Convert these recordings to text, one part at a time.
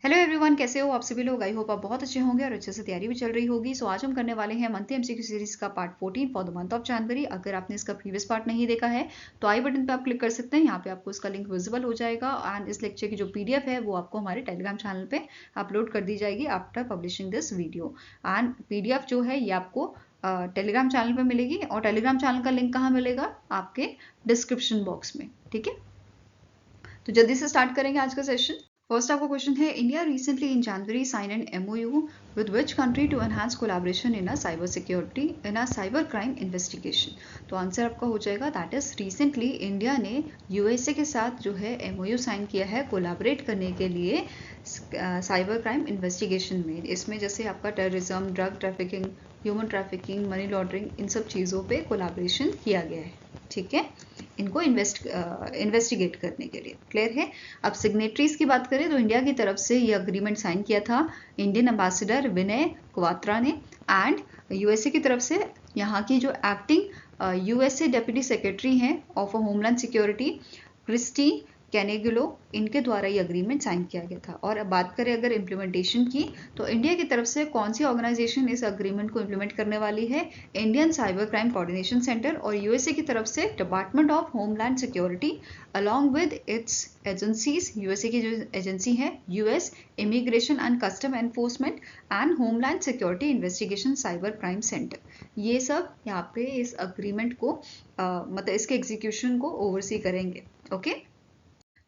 Hello everyone, कैसे हो आप सभी लोग। आई होप आप बहुत अच्छे होंगे और अच्छे से तैयारी भी चल रही होगी। सो आज हम करने वाले हैं मंथली एमसीक्यू सीरीज का part 14 for the month of January. अगर आपने इसका प्रीवियस पार्ट नहीं देखा है तो आई बटन पे आप क्लिक कर सकते हैं। यहाँ पे आपको इसका लिंक विजिबल हो जाएगा एंड इस लेक्चर की जो पीडीएफ है वो आपको हमारे टेलीग्राम चैनल पे अपलोड कर दी जाएगी after publishing this video. And PDF जो है ये आपको टेलीग्राम चैनल पे मिलेगी और टेलीग्राम चैनल का लिंक कहाँ मिलेगा, आपके डिस्क्रिप्शन बॉक्स में। ठीक है, तो जल्दी से स्टार्ट करेंगे आज का सेशन। फर्स्ट आपका क्वेश्चन है, India recently in January sign an MOU with which country to enhance collaboration in a cyber security in a cyber crime investigation. तो आंसर आपका हो जाएगा दैट इज रिसेंटली इंडिया ने यूएसए के साथ जो है एमओयू साइन किया है कोलैबोरेट करने के लिए साइबर क्राइम इन्वेस्टिगेशन में। इसमें जैसे आपका terrorism, drug trafficking, human trafficking, money laundering, इन सब चीज़ों पे कोलैबोरेशन किया गया है। ठीक है, इनको इन्वेस्टिगेट करने के लिए। क्लियर है। अब सिग्नेटरीज की बात करें तो इंडिया की तरफ से ये अग्रीमेंट साइन किया था इंडियन एम्बेसडर विनय क्वात्रा ने एंड यूएसए की तरफ से यहाँ की जो एक्टिंग यूएसए डेप्यूटी सेक्रेटरी हैं ऑफ होमलैंड सिक्योरिटी क्रिस्टी कैनेगुलो, इनके द्वारा ये अग्रीमेंट साइन किया गया था। और अब बात करें अगर इम्प्लीमेंटेशन की तो इंडिया की तरफ से कौन सी ऑर्गेनाइजेशन इस अग्रीमेंट को इम्प्लीमेंट करने वाली है, Indian cyber crime coordination centre, और यूएसए की तरफ से department of homeland security along with its agencies. USA की जो एजेंसी है US immigration and custom enforcement and homeland security investigation cyber crime centre, ये सब यहाँ पे इस अग्रीमेंट को मतलब इसके एग्जीक्यूशन को ओवरसी करेंगे। ओके,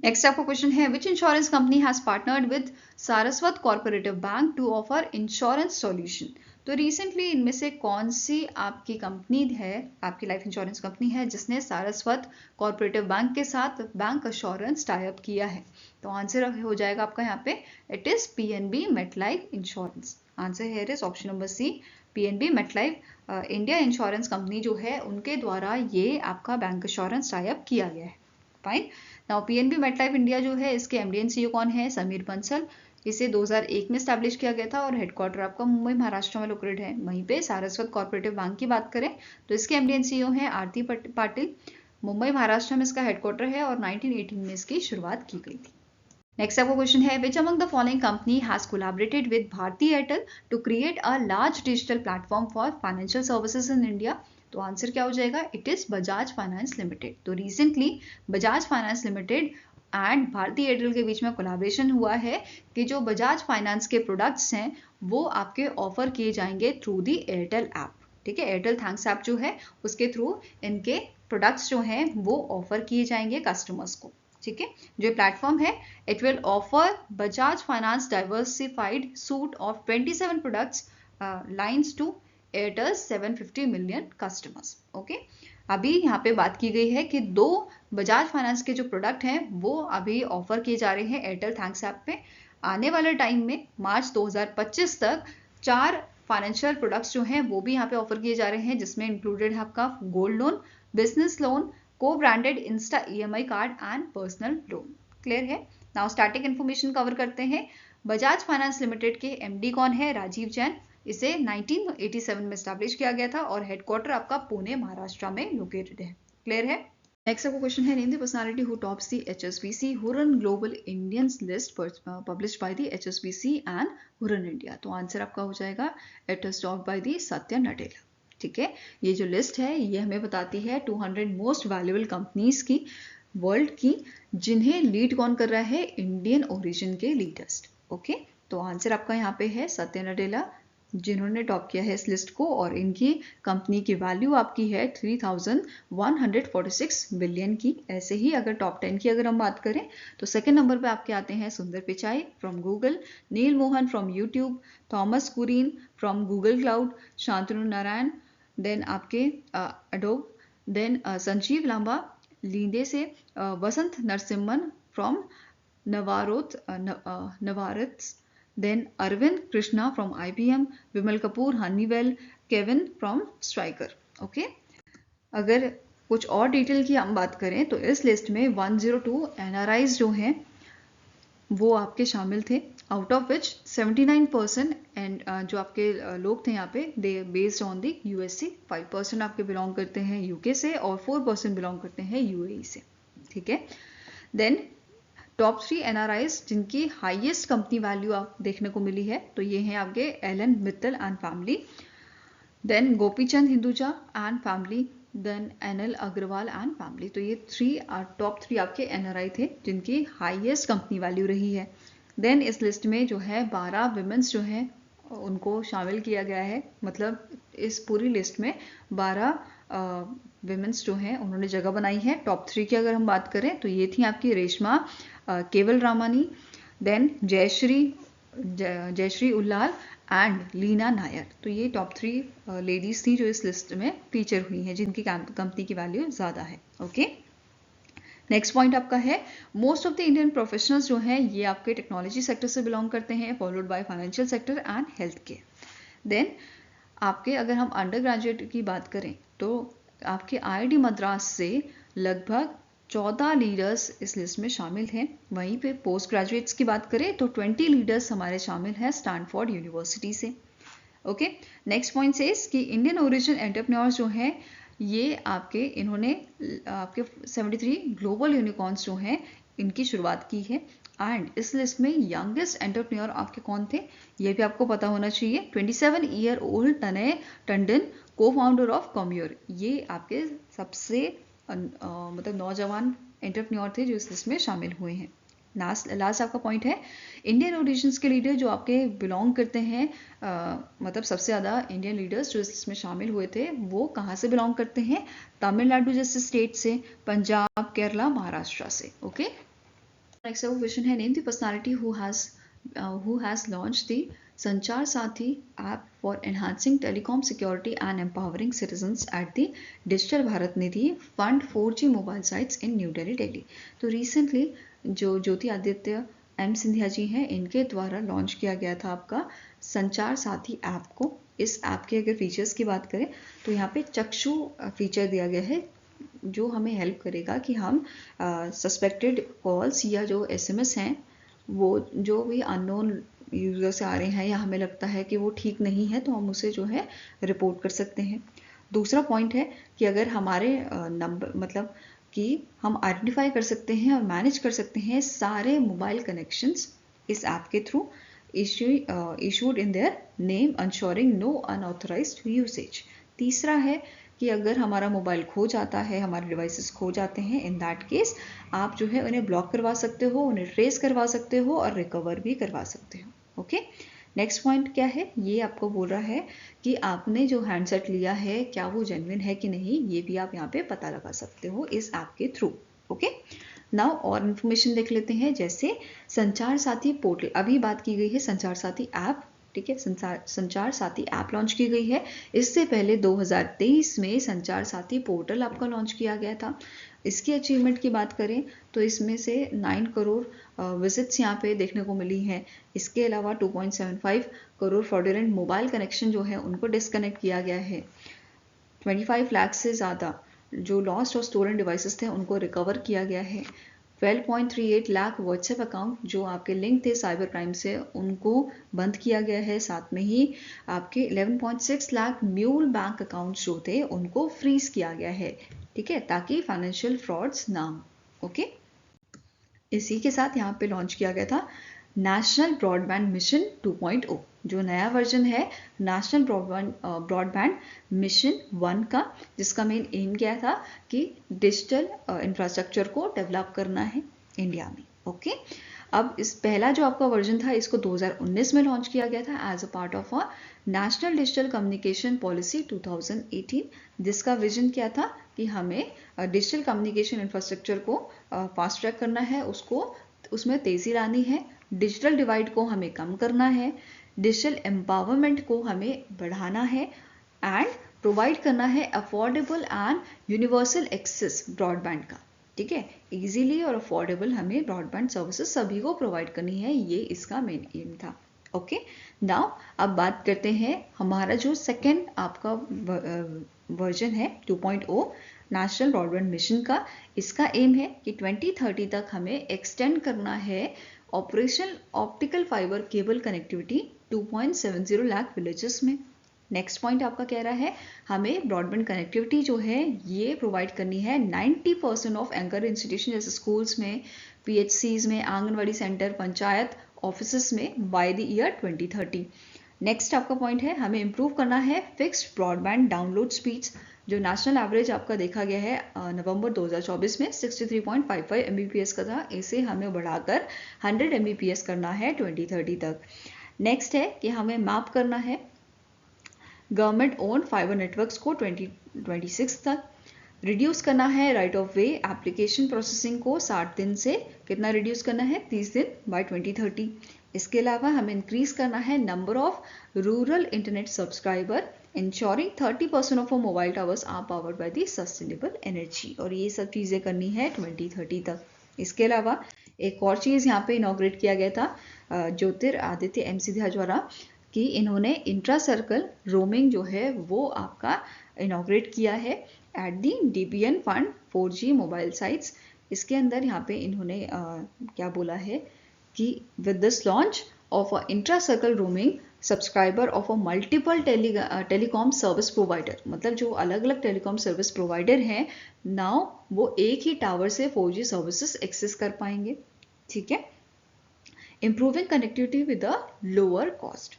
नेक्स्ट आपका क्वेश्चन है, which insurance company has partnered with Saraswat corporative bank to offer insurance solution. तो रिसेंटली इनमें से कौन सी आपकी कंपनी है, आपकी लाइफ इंश्योरेंस कंपनी है जिसने सारस्वत कॉर्पोरेटिव बैंक के साथ बैंक अश्योरेंस टाई अप किया है। तो आंसर हो जाएगा आपका यहाँ पे it is PNB MetLife insurance. Answer here is option number C, PNB MetLife India insurance company जो है उनके द्वारा ये आपका बैंक अश्योरेंस टाई अप किया गया है। Fine. Now PNB MetLife India जो है इसके एमडी एंड सीईओ कौन है, समीर बंसल। इसे 2001 में स्टैब्लिश किया गया था और हेडक्वार्टर आपका मुंबई महाराष्ट्र में लोकेटेड है। वहीं पे सारस्वत कॉर्पोरेटिव बैंक की बात करें तो इसके एमडी एंड सीईओ हैं आरती पाटिल। मुंबई महाराष्ट्र में इसका हेडक्वार्टर है और 1918 में इसकी शुरुआत की गई थी। नेक्स्ट आपका क्वेश्चन है, which among the following company has collaborated with Bharti Airtel to create a large digital platform for financial services in India. तो आंसर क्या हो जाएगा, it is Bajaj finance limited. तो recently Bajaj finance limited and Bharti Airtel के बीच में कोलैबोरेशन हुआ है कि जो बजाज फाइनेंस के प्रोडक्ट्स हैं वो आपके ऑफर किए जाएंगे थ्रू दी एयरटेल ऐप। ठीक है, एयरटेल थैंक्स ऐप जो है उसके थ्रू इनके प्रोडक्ट्स जो हैं वो ऑफर किए जाएंगे कस्टमर्स को। ठीक है, जो प्लेटफॉर्म है it will offer Bajaj finance diversified suite of 27 products lines to Airtel 750 million customers. Okay, अभी यहाँ पे बात की गई है कि 2 बजाज फाइनेंस के जो प्रोडक्ट हैं वो अभी ऑफर किए जा रहे हैं एयरटेल थैंक्स ऐप पे। आने वाले टाइम में मार्च 2025 तक 4 फाइनेंशियल प्रोडक्ट्स जो हैं वो भी यहाँ पे ऑफर किए जा रहे हैं, जिसमें इंक्लूडेड है आपका gold loan, business loan, co branded Insta EMI card and personal loan. Clear है। नाउ स्टैटिक इन्फॉर्मेशन कवर करते हैं। बजाज फाइनेंस लिमिटेड के एमडी कौन है, राजीव जैन। इसे 1987 में स्टैब्लिश किया गया था और हेडक्वार्टर आपका पुणे महाराष्ट्र में लोकेटेड है। क्लियर है। नेक्स्ट आपको क्वेश्चन है, name the personality who tops the HSBC Huron global Indians list published by the HSBC and Huron India. तो आंसर आपका हो जाएगा it is topped by the Satya Nadella. ठीक है, ये जो लिस्ट है ये हमें बताती है 200 मोस्ट वैल्यूएबल कंपनीज की वर्ल्ड की, जिन्हें लीड कौन कर रहा है, इंडियन ओरिजिन के लीडर्स। ओके, तो आंसर आपका यहाँ पे है सत्या नडेला, जिन्होंने टॉप किया है इस लिस्ट को, और इनकी कंपनी की वैल्यू आपकी है 3146 बिलियन की। ऐसे ही अगर टॉप 10 की अगर हम बात करें तो सेकंड नंबर पे आपके आते हैं Sundar Pichai from Google, Neel Mohan from YouTube, Thomas Kurian from Google cloud, Shantanu Narayen, then आपके Adobe, then Sanjiv Lamba Linde से, Vasant Narasimhan from Novartis, then Arvind Krishna from IBM, Vimal Kapoor Honeywell, Kevin from Stryker. Okay, अगर कुछ और डिटेल की हम बात करें तो इस लिस्ट में 102 NRIs जो हैं वो आपके शामिल थे, आउट ऑफ विच 79% एंड जो आपके लोग थे यहाँ पे दे बेस्ड ऑन द यूएसए, 5% आपके बिलोंग करते हैं यूके से और 4% बिलोंग करते हैं यूएई से। ठीक है, देन टॉप 3 एनआरआईज जिनकी हाईएस्ट कंपनी वैल्यू आप देखने को मिली है, तो ये हैं आपके L N Mittal and family, then Gopichand Hinduja and family, then NL Agarwal and family. तो ये टॉप 3 आपके एनआरआई थे जिनकी हाईएस्ट कंपनी वैल्यू रही है। देन इस लिस्ट में जो है 12 विमेंस जो हैं उनको शामिल किया गया है, मतलब इस पूरी लिस्ट में 12 विमेंस जो हैं उन्होंने जगह बनाई है। टॉप 3 की अगर हम बात करें तो ये थी आपकी रेशमा केवल रामानी, देन जयश्री उल्लाल एंड लीना नायर। तो ये टॉप 3 लेडीज थी जो इस लिस्ट में फीचर हुई हैं जिनकी कंपनी की वैल्यू ज़्यादा है। ओके, नेक्स्ट पॉइंट आपका है most of the Indian professionals जो हैं ये आपके टेक्नोलॉजी सेक्टर से बिलोंग करते हैं, followed by financial sector and health care. Then आपके अगर हम अंडर ग्रेजुएट की बात करें तो आपके IIT मद्रास से लगभग 14 लीडर्स इस लिस्ट में शामिल हैं। वहीं पे पोस्ट ग्रेजुएट्स की बात करें तो 20 लीडर्स हमारे शामिल हैं स्टैनफोर्ड यूनिवर्सिटी से। ओके, नेक्स्ट पॉइंट से कि इंडियन ओरिजिन एंटरप्रेन्योर्स जो हैं ये इन्होंने आपके 73 ग्लोबल यूनिकॉर्न्स जो हैं इनकी शुरुआत की है। एंड इस लिस्ट में यंगेस्ट एंटरप्रेन्योर आपके कौन थे ये भी आपको पता होना चाहिए। 27 ईयर ओल्ड तनय टंडन, को फाउंडर ऑफ कॉम्योर, ये आपके सबसे मतलब नौजवान एंटरप्रेन्योर थे जो इस लिस्ट में शामिल हुए हैं। लास्ट आपका पॉइंट है इंडियन ओरिजिन्स के लीडर जो आपके बिलोंग करते हैं, मतलब सबसे ज़्यादा इंडियन लीडर्स जो इसमें शामिल हुए थे वो कहाँ से बिलोंग करते हैं, तमिलनाडु जैसे स्टेट से, पंजाब, केरला, महाराष्ट्र से। ओके, नेक्स्ट क्वेश्चन है name the personality who has launched the संचार साथी app for enhancing telecom security and empowering citizens at the digital Bharat Nidhi fund 4G mobile sites in new Delhi. तो रिसेंटली जो ज्योति आदित्य M सिंधिया जी हैं इनके द्वारा लॉन्च किया गया था आपका संचार साथी ऐप को। इस ऐप के अगर फीचर्स की बात करें तो यहाँ पे चक्षु फीचर दिया गया है जो हमें हेल्प करेगा कि हम सस्पेक्टेड कॉल्स या जो SMS हैं वो जो भी अननोन यूज़र से आ रहे हैं या हमें लगता है कि वो ठीक नहीं है तो हम उसे जो है रिपोर्ट कर सकते हैं। दूसरा पॉइंट है कि अगर हमारे नंबर मतलब कि हम आइडेंटिफाई कर सकते हैं और मैनेज कर सकते हैं सारे मोबाइल कनेक्शंस इस ऐप के through issued in their name ensuring no unauthorised usage. तीसरा है कि अगर हमारा मोबाइल खो जाता है, हमारे डिवाइसेस खो जाते हैं, इन दैट केस आप जो है उन्हें ब्लॉक करवा सकते हो, उन्हें ट्रेस करवा सकते हो और रिकवर भी करवा सकते हो। ओके, नेक्स्ट पॉइंट क्या है, ये आपको बोल रहा है कि आपने जो हैंडसेट लिया है क्या वो जेन्युइन है कि नहीं, ये भी आप यहाँ पे पता लगा सकते हो इस ऐप के थ्रू। ओके, नाउ और इन्फॉर्मेशन देख लेते हैं, जैसे संचार साथी पोर्टल, अभी बात की गई है संचार साथी ऐप, ठीक है, संचार साथी ऐप लॉन्च की गई है। इससे पहले 2023 में संचार साथी पोर्टल आपका लॉन्च किया गया था। इसकी अचीवमेंट की बात करें तो इसमें से 9 करोड़ विजिट्स यहाँ पे देखने को मिली हैं। इसके अलावा 2.75 करोड़ फ्रॉडुलेंट मोबाइल कनेक्शन जो है उनको डिस्कनेक्ट किया गया है। 25 लाख से ज़्यादा जो लॉस्ट और स्टोलन डिवाइसेस थे उनको रिकवर किया गया है। 12.38 लाख व्हाट्सएप अकाउंट जो आपके लिंक थे साइबर क्राइम से उनको बंद किया गया है। साथ में ही आपके 11.6 लाख म्यूल बैंक अकाउंट्स जो थे उनको फ्रीज किया गया है, ठीक है, ताकि फाइनेंशियल फ्रॉड्स ना हो। ओके, इसी के साथ यहाँ पे लॉन्च किया गया था नेशनल ब्रॉडबैंड मिशन 2.0, जो नया वर्जन है नेशनल ब्रॉडबैंड मिशन 1 का, जिसका मेन एम क्या था कि डिजिटल इंफ्रास्ट्रक्चर को डेवलप करना है इंडिया में। ओके, अब इस पहला जो आपका वर्जन था इसको 2019 में लॉन्च किया गया था as a part of a national digital communication policy 2018, जिसका विजन क्या था कि हमें डिजिटल कम्युनिकेशन इंफ्रास्ट्रक्चर को फास्ट ट्रैक करना है, उसमें तेज़ी लानी है, डिजिटल डिवाइड को हमें कम करना है, डिजिटल एम्पावरमेंट को हमें बढ़ाना है एंड प्रोवाइड करना है affordable and universal access broadband का, ठीक है, इजीली और अफोर्डेबल हमें ब्रॉडबैंड सर्विसेज सभी को प्रोवाइड करनी है, ये इसका मेन एम था। ओके, नाउ अब बात करते हैं हमारा जो सेकेंड आपका वर्जन है 2.0 नेशनल ब्रॉडबैंड मिशन का। इसका एम है कि 2030 तक हमें एक्सटेंड करना है operational optical fibre cable connectivity 2.70 lakh villages में। नेक्स्ट पॉइंट आपका कह रहा है हमें ब्रॉडबैंड कनेक्टिविटी जो है ये प्रोवाइड करनी है 90% ऑफ एंकर इंस्टीट्यूशन जैसे स्कूल्स में, PHCs में, आंगनवाड़ी सेंटर, पंचायत ऑफिस में बाय द ईयर 2030। नेक्स्ट आपका पॉइंट है हमें इम्प्रूव करना है फिक्स्ड ब्रॉडबैंड डाउनलोड स्पीड्स। जो नेशनल एवरेज आपका देखा गया है नवंबर 2024 में 63.55 Mbps का था, इसे हमें बढ़ाकर 100 Mbps करना है 2030 तक। नेक्स्ट है कि हमें मैप करना है गवर्नमेंट ओन्ड फाइबर नेटवर्क्स को 2026 तक। रिड्यूस करना है right of way application processing को 60 दिन से कितना रिड्यूस करना है 30 दिन बाय 2030। इसके अलावा हमें इंक्रीज करना है number of rural internet subscriber ensuring 30% of mobile towers are powered by the sustainable energy, और ये सब चीज़ें करनी है 2030 तक। इसके अलावा एक और चीज़ यहाँ पे इनॉग्रेट किया गया था ज्योतिरादित्य एम सिंधिया द्वारा कि इन्होंने इंट्रा सर्कल रोमिंग जो है वो आपका इनॉग्रेट किया है at the DBN fund 4G mobile sites. इसके अंदर यहाँ पे इन्होंने क्या बोला है कि with this launch of a intra circle roaming subscriber of a multiple telecom service provider, मतलब जो अलग अलग टेलीकॉम सर्विस प्रोवाइडर हैं नाउ वो एक ही टावर से 4G सर्विसेज एक्सेस कर पाएंगे। ठीक है, improving connectivity with a lower cost.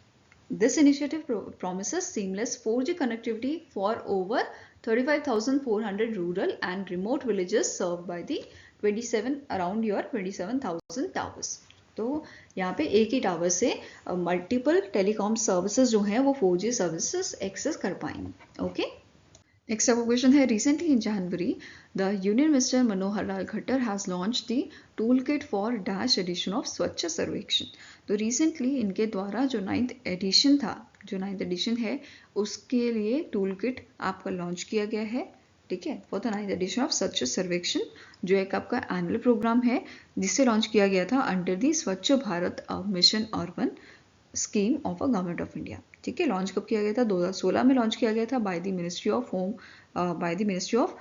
This initiative promises seamless 4G connectivity for over 35,400 rural and remote villages served by the 27,000 towers। तो यहाँ पे एक ही टावर से मल्टीपल टेलीकॉम सर्विसेज जो हैं वो 4G सर्विसेज एक्सेस कर पाएंगे। ओके, नेक्स्ट आपका क्वेश्चन है recently in January the union minister Manohar Lal Khattar has launch the tool kit for dash edition of Swachh Survekshan. तो रिसेंटली इनके द्वारा जो 9th एडिशन था, जो 9th एडिशन है उसके लिए टूल किट आपका लॉन्च किया गया है। ठीक है, for the 9th addition of Swachh सर्वेक्षण, जो एक आपका एनुअल प्रोग्राम है जिसे लॉन्च किया गया था अंडर द स्वच्छ Bharat mission urban scheme of a government of India. ठीक है, लॉन्च कब किया गया था 2016 में लॉन्च किया गया था by the ministry of home, by the ministry of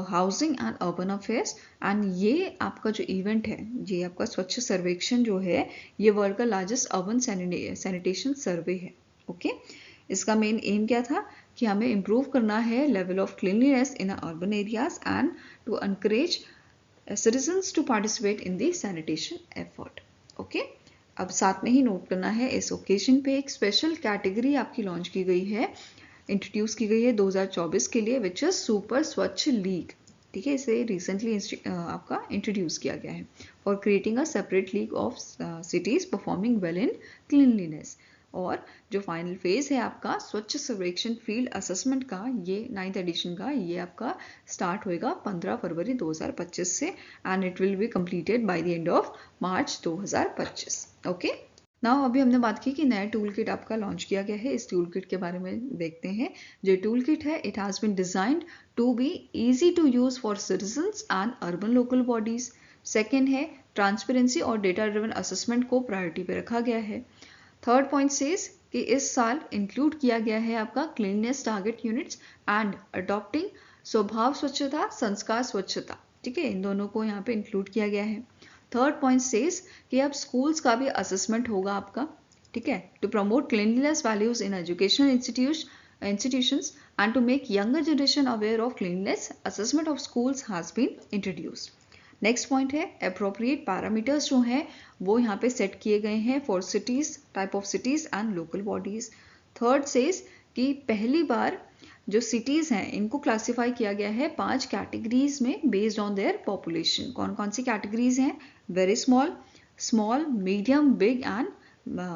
housing and urban affairs. And ये आपका जो इवेंट है, ये आपका स्वच्छ सर्वेक्षण जो है ये वर्ल्ड का लार्जेस्ट अर्बन सैनिटेशन सर्वे है। ओके, इसका मेन एम क्या था कि हमें इम्प्रूव करना है level of cleanliness in urban areas and to encourage citizens to participate in the sanitation effort। Okay, अब साथ में ही नोट करना है इस ओकेजन पे एक स्पेशल कैटेगरी आपकी लॉन्च की गई है, इंट्रोड्यूस की गई है 2024 के लिए, विच इज सुपर स्वच्छ लीग। ठीक है, इसे रिसेंटली आपका इंट्रोड्यूस किया गया है for creating a separate league of cities performing well in cleanliness. और जो फाइनल फेज है आपका स्वच्छ सर्वेक्षण फील्ड असेसमेंट का, ये 9th एडिशन का, ये आपका स्टार्ट होएगा 15 फरवरी 2025 से and it will be completed by the end of March 2025। Okay, now अभी हमने बात की कि नया टूल किट आपका लॉन्च किया गया है। इस टूल किट के बारे में देखते हैं। जो टूल किट है it has been designed to be easy to use for citizens and urban local bodies. Second है ट्रांसपेरेंसी और डेटा ड्रिवन असेसमेंट को प्रायोरिटी पे रखा गया है। थर्ड पॉइंट सेज कि इस साल इंक्लूड किया गया है आपका cleanness target units and adopting Swabhav Swachhata संस्कार स्वच्छता। ठीक है, इन दोनों को यहाँ पे इंक्लूड किया गया है। थर्ड पॉइंट सेज कि अब स्कूल्स का भी असेसमेंट होगा आपका। ठीक है, to promote cleanliness values in educational institutions and to make younger generation aware of cleanliness, assessment of schools has been introduced। Next point है अप्रोप्रिएट पैरामीटर्स जो हैं वो यहाँ पे सेट किए गए हैं for cities, type of cities and local bodies. Third says कि पहली बार जो सिटीज हैं इनको क्लासिफाई किया गया है 5 कैटेगरीज में बेस्ड ऑन देयर पॉपुलेशन। कौन कौन सी कैटेगरीज हैं? Very small, small, medium, big and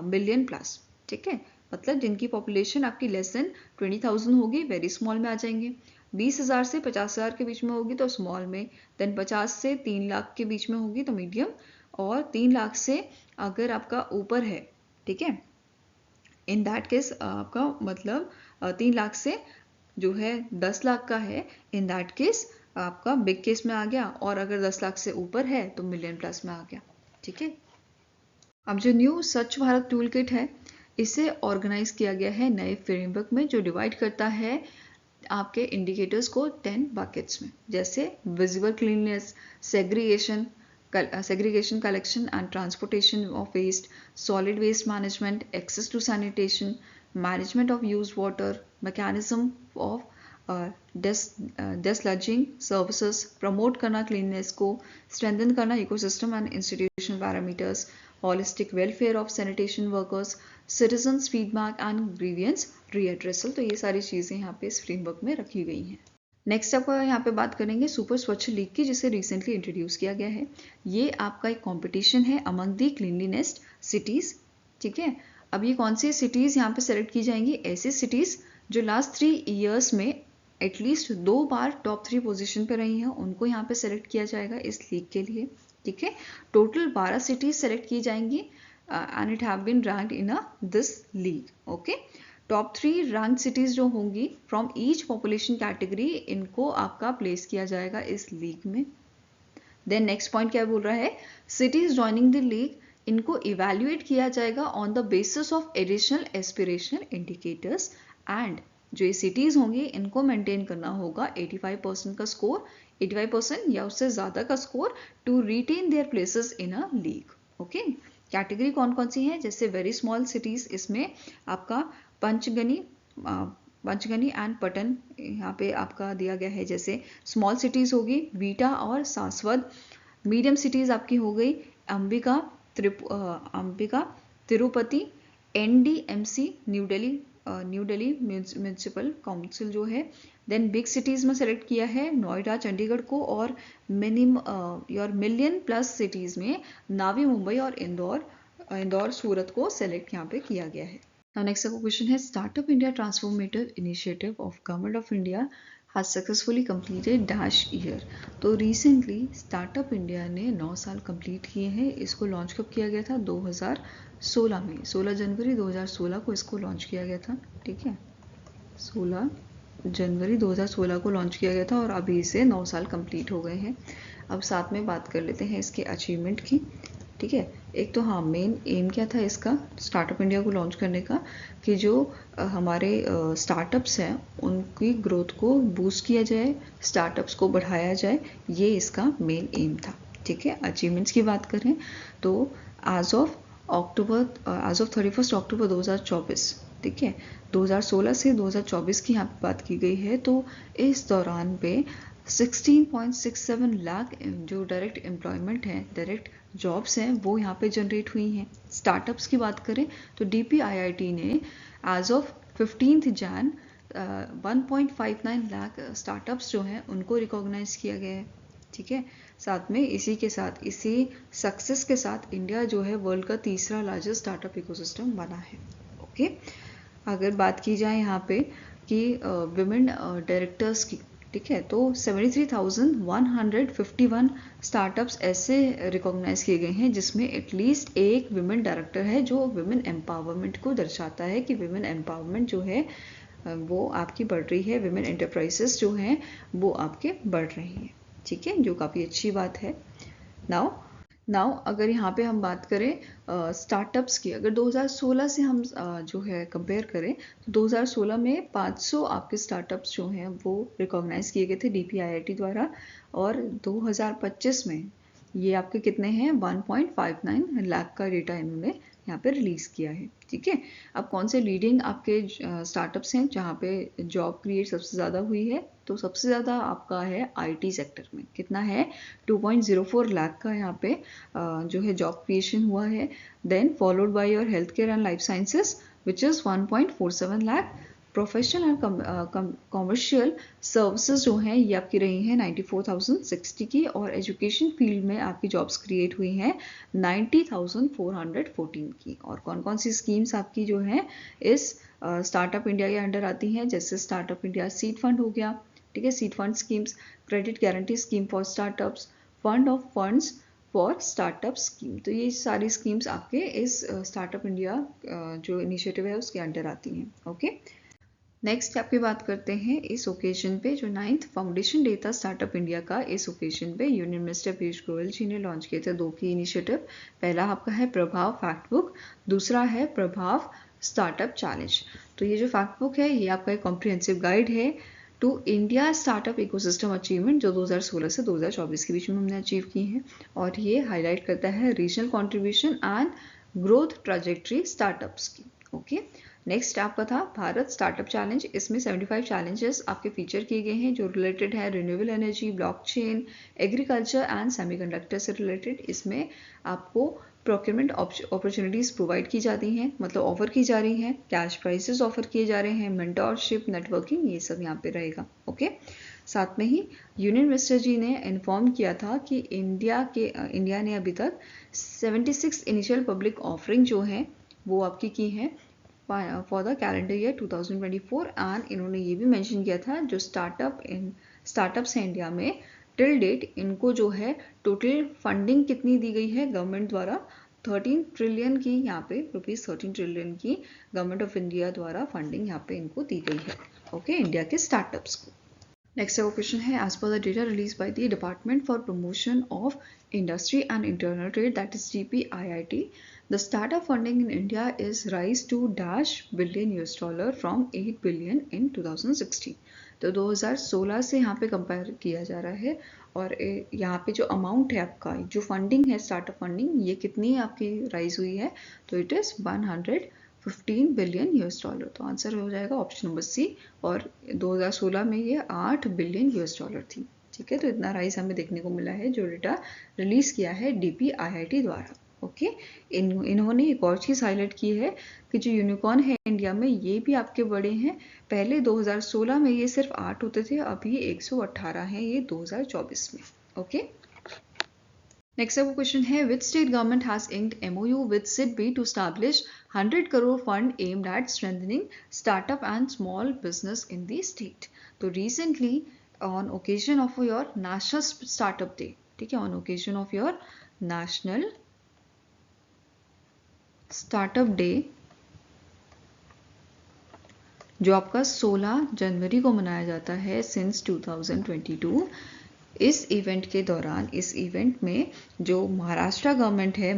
million plus. ठीक है, मतलब जिनकी पॉपुलेशन आपकी लेस देन 20,000 होगी वेरी स्मॉल में आ जाएंगे, 20,000 से 50,000 के बीच में होगी तो स्मॉल में, देन 50 से 3 लाख के बीच में होगी तो मीडियम, और 3 लाख से अगर आपका ऊपर है, ठीक है, इन दैट केस आपका मतलब 3 लाख से जो है 10 लाख का है, इन दैट केस आपका बिग केस में आ गया, और अगर 10 लाख से ऊपर है तो मिलियन प्लस में आ गया। ठीक है, अब जो न्यू स्वच्छ भारत टूल किट है इसे ऑर्गेनाइज किया गया है नए फ्रेमवर्क में जो डिवाइड करता है आपके इंडिकेटर्स को 10 बकेट्स में, जैसे visible cleanliness, segregation, collection and transportation of waste, solid waste management, access to sanitation, management of use water, mechanism of desludging services, promote करना क्लीननेस को, स्ट्रेंथन करना ecosystem and institutional parameters, holistic welfare of sanitation workers, citizens feedback and grievance redressal. तो ये सारी चीज़ें यहाँ पे इस फ्रेमवर्क में रखी गई हैं। नेक्स्ट आप यहाँ पे बात करेंगे सुपर स्वच्छ लीग की, जिसे रिसेंटली इंट्रोड्यूस किया गया है। ये आपका एक कंपटीशन है अमंग दी क्लीनलीनेस्ट सिटीज़, ठीक है। अब ये कौन सी सिटीज़ यहाँ पे सेलेक्ट की जाएंगी? ऐसी सिटीज़ जो लास्ट 3 ईयर्स में एटलीस्ट 2 बार टॉप 3 पोजीशन पे रही हैं, उनको यहाँ पे सेलेक्ट किया जाएगा इस लीग के लिए, ठीक है। टोटल 12 सिटीज़ सेलेक्ट की जाएंगी and it have been ranked in this league, okay. Top 3 rank cities जो होंगी फ्रॉम ईच पॉपुलेशन कैटेगरी, इनको आपका प्लेस किया जाएगा इस लीग में। देन नेक्स्ट पॉइंट क्या बोल रहा है? सिटीज़ ज्वाइनिंग द लीग, इनको इवेल्युएट किया जाएगा on the basis of additional aspirational indicators and जो ये सिटीज़ होंगी इनको मेंटेन करना होगा 85% का स्कोर, 85% या उससे ज़्यादा का score to retain their places in a league, okay. Category कौन कौन सी है? जैसे वेरी स्मॉल सिटीज़, इसमें आपका पंचगनी एंड पटन यहाँ पे आपका दिया गया है। जैसे स्मॉल सिटीज़ होगी वीटा और सासवद, मीडियम सिटीज़ आपकी हो गई Ambika, Tirupati, NDMC new Delhi municipal council जो है। देन बिग सिटीज़ में सेलेक्ट किया है नोएडा, चंडीगढ़ को, और मिलियन प्लस सिटीज़ में नावी मुंबई और इंदौर सूरत को सेलेक्ट यहाँ पे किया गया है। Now next question है Startup India Transformative Initiative of Government of India has successfully completed dash year। तो रिसेंटली स्टार्टअप इंडिया ने 9 साल कंप्लीट किए हैं। इसको लॉन्च कब किया गया था? 2016 में, 16 जनवरी 2016 को इसको लॉन्च किया गया था, ठीक है। 16 जनवरी 2016 को लॉन्च किया गया था और अभी इसे 9 साल कंप्लीट हो गए हैं। अब साथ में बात कर लेते हैं इसके अचीवमेंट की, ठीक है। एक तो हाँ, मेन एम क्या था इसका स्टार्टअप इंडिया को लॉन्च करने का, कि जो हमारे स्टार्टअप्स हैं उनकी ग्रोथ को बूस्ट किया जाए, स्टार्टअप्स को बढ़ाया जाए, ये इसका मेन एम था, ठीक है। अचीवमेंट्स की बात करें तो एज ऑफ 31 अक्टूबर 2024, ठीक है, 2016 से 2024 की यहाँ पे बात की गई है। तो इस दौरान पे 16.67 लाख जो डायरेक्ट एम्प्लॉयमेंट है, डायरेक्ट जॉब्स हैं, वो यहाँ पे जनरेट हुई हैं। स्टार्टअप्स की बात करें तो DPIIT ने as of 15 Jan 1.59 lakh startups जो हैं उनको रिकॉग्नाइज किया गया है, ठीक है। साथ में इसी सक्सेस के साथ इंडिया जो है वर्ल्ड का तीसरा लार्जेस्ट स्टार्टअप इकोसिस्टम बना है, ओके। अगर बात की जाए यहाँ पे कि विमेन डायरेक्टर्स की, ठीक है, तो 73,151 स्टार्टअप्स ऐसे रिकॉग्नाइज किए गए हैं जिसमें एटलीस्ट एक विमेन डायरेक्टर है, जो विमेन एम्पावरमेंट को दर्शाता है कि विमेन एम्पावरमेंट जो है वो आपकी बढ़ रही है, विमेन एंटरप्राइजेस जो हैं वो आपके बढ़ रही हैं, ठीक है, जो काफ़ी अच्छी बात है। नाउ अगर यहाँ पे हम बात करें स्टार्टअप्स की, अगर 2016 से हम जो है कंपेयर करें तो 2016 में 500 आपके स्टार्टअप्स जो हैं वो रिकॉग्नाइज किए गए थे DPIIT द्वारा, और 2025 में ये आपके कितने हैं? 1.59 लाख का डेटा इन्होंने यहाँ पे रिलीज किया है, ठीक है। अब कौन से लीडिंग आपके स्टार्टअप्स हैं जहाँ पे जॉब क्रिएट सबसे ज़्यादा हुई है? तो सबसे ज़्यादा आपका है IT सेक्टर में, कितना है? 2.04 लाख का यहाँ पे जो है जॉब क्रिएशन हुआ है। Then followed by your health care and life sciences which is 1.47 lakh. Professional and commercial services जो हैं ये आपकी रही हैं 94,060 की, और एजुकेशन फील्ड में आपकी जॉब्स क्रिएट हुई हैं 90,414 की। और कौन कौन सी स्कीम्स आपकी जो हैं इस स्टार्टअप इंडिया के अंडर आती हैं? जैसे स्टार्टअप इंडिया सीड फंड हो गया, ठीक है, seed fund schemes, credit guarantee scheme for startups, fund of funds for startup scheme. तो ये सारी स्कीम्स आपके इस स्टार्टअप इंडिया जो इनिशिएटिव है उसके अंडर आती हैं, ओके। नेक्स्ट आपकी बात करते हैं इस ओकेजन पे जो 9th फाउंडेशन डे था स्टार्टअप इंडिया का। इस ओकेजन पे यूनियन मिनिस्टर पीयूष गोयल जी ने लॉन्च किए थे 2 की इनिशिएटिव। पहला आपका है प्रभाव फैक्ट बुक, दूसरा है प्रभाव स्टार्टअप चैलेंज। तो ये जो फैक्ट बुक है ये आपका एक कॉम्प्रिहेंसिव गाइड है to India startup ecosystem achievement, जो 2016 से 2024 के बीच में हमने अचीव की है, और ये हाईलाइट करता है regional contribution and growth trajectory startups की, ओके। नेक्स्ट आपका था भारत स्टार्टअप चैलेंज। इसमें 75 चैलेंजेस आपके फीचर किए गए हैं जो रिलेटेड है renewable energy, blockchain, agriculture and semiconductor से रिलेटेड। इसमें आपको प्रोक्योरमेंट अपॉर्चुनिटीज़ प्रोवाइड की जाती हैं, मतलब ऑफर की जा रही हैं, कैश प्राइसेस ऑफर किए जा रहे हैं, मेंटोरशिप, नेटवर्किंग, ये सब यहाँ पे रहेगा। ओके, साथ में ही यूनियन मिनिस्टर जी ने इन्फॉर्म किया था कि इंडिया ने अभी तक 76 इनिशियल पब्लिक ऑफरिंग जो है वो आपकी की हैं for the calendar year 2024। And इन्होंने ये भी मेंशन किया था जो स्टार्टअप्स हैं इंडिया में टिल डेट, इनको जो है टोटल फंडिंग कितनी दी गई है गवर्नमेंट द्वारा, 13 ट्रिलियन की, यहाँ पे ₹13 ट्रिलियन की गवर्नमेंट ऑफ इंडिया द्वारा फंडिंग यहाँ पे इनको दी गई है। ओके, इंडिया के स्टार्टअप्स को। नेक्स्ट क्वेश्चन है, as per the data release by the department for promotion of industry and internal trade that is DPIIT, the startup funding in India is rise to $billion from $8 billion in 2016। तो 2016 से यहाँ पे compare किया जा रहा है और यहाँ पे जो अमाउंट है आपका, जो फंडिंग है स्टार्टअप फंडिंग, ये कितनी आपकी राइज हुई है, तो इट इज़ $115 बिलियन। तो आंसर हो जाएगा ऑप्शन नंबर सी। और 2016 में ये $8 बिलियन थी। ठीक है, तो इतना राइज हमें देखने को मिला है जो डेटा रिलीज किया है DPIIT द्वारा। ओके, इन्होंने एक और चीज़ हाईलाइट की है कि जो यूनिकॉर्न है इंडिया में ये भी आपके बड़े हैं। पहले 2016 में ये सिर्फ 8 होते थे, अभी 118 हैं ये 2024 में। ओके, नेक्स्ट अब क्वेश्चन है, which state government has inked MOU with SIDBI to establish 100 crore fund aimed at strengthening startup and small business in the state. तो recently on occasion of your national startup day, ठीक है, on occasion of your national startup day जो आपका 16 जनवरी को मनाया जाता है since 2022, इस इवेंट के दौरान, इस इवेंट में जो महाराष्ट्र गवर्नमेंट ने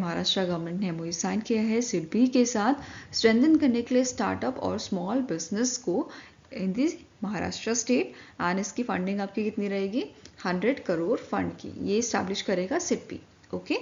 MOU साइन किया है SIDBI के साथ स्ट्रेंथन करने के लिए स्टार्टअप और स्मॉल बिजनेस को इन दी महाराष्ट्र स्टेट। एंड इसकी फंडिंग आपकी कितनी रहेगी, 100 करोड़ फंड की, ये इस्टेब्लिश करेगा SIDBI। ओके,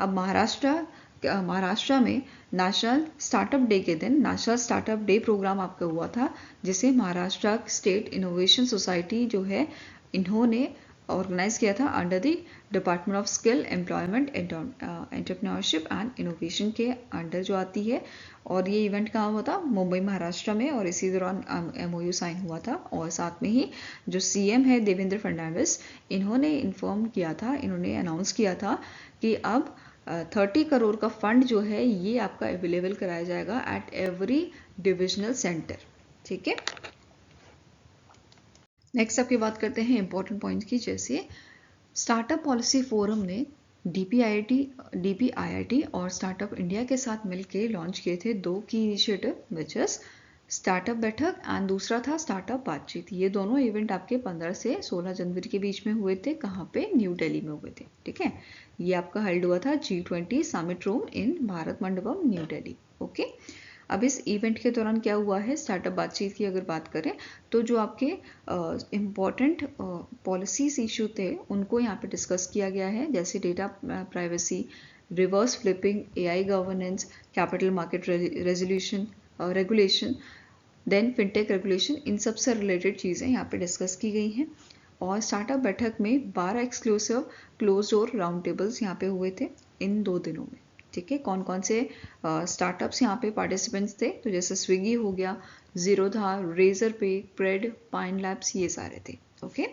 अब महाराष्ट्र में नेशनल स्टार्टअप डे के दिन नेशनल स्टार्टअप डे प्रोग्राम आपका हुआ था, जिसे महाराष्ट्र स्टेट इनोवेशन सोसाइटी जो है इन्होंने ऑर्गेनाइज किया था under the department of skill employment entrepreneurship and innovation के अंडर जो आती है। और ये इवेंट कहाँ हुआ था, मुंबई महाराष्ट्र में, और इसी दौरान MOU साइन हुआ था। और साथ में ही जो CM है देवेंद्र फडणवीस, इन्होंने इन्फॉर्म किया था, इन्होंने अनाउंस किया था कि अब 30 करोड़ का फंड जो है ये आपका अवेलेबल कराया जाएगा एट एवरी डिविजनल सेंटर। ठीक है, नेक्स्ट आपकी बात करते हैं इंपॉर्टेंट पॉइंट की, जैसे स्टार्टअप पॉलिसी फोरम ने DPIIT और स्टार्टअप इंडिया के साथ मिलकर लॉन्च किए थे 2 की इनिशिएटिव, विच इज स्टार्टअप बैठक एंड दूसरा था स्टार्टअप बातचीत। ये दोनों इवेंट आपके 15 से 16 जनवरी के बीच में हुए थे। कहाँ पे, न्यू दिल्ली में हुए थे। ठीक है, ये आपका हेल्ड हुआ था G20 summit room in Bharat Mandapam, new Delhi. Okay, अब इस इवेंट के दौरान क्या हुआ है, स्टार्टअप बातचीत की अगर बात करें तो जो आपके इम्पॉर्टेंट पॉलिसीज इशू थे उनको यहाँ पे डिस्कस किया गया है, जैसे data privacy, reverse flipping, AI governance, capital market regulation, then fintech regulation, इन सब से रिलेटेड चीज़ें यहाँ पे डिस्कस की गई हैं। और स्टार्टअप बैठक में 12 exclusive close door round tables यहाँ पे हुए थे इन 2 दिनों में। ठीक है, कौन कौन से स्टार्टअप्स यहाँ पे पार्टिसिपेंट्स थे, तो जैसे स्विगी हो गया, जीरोधा, रेजर पे, प्रेड, पाइन लैब्स, ये सारे थे। ओके,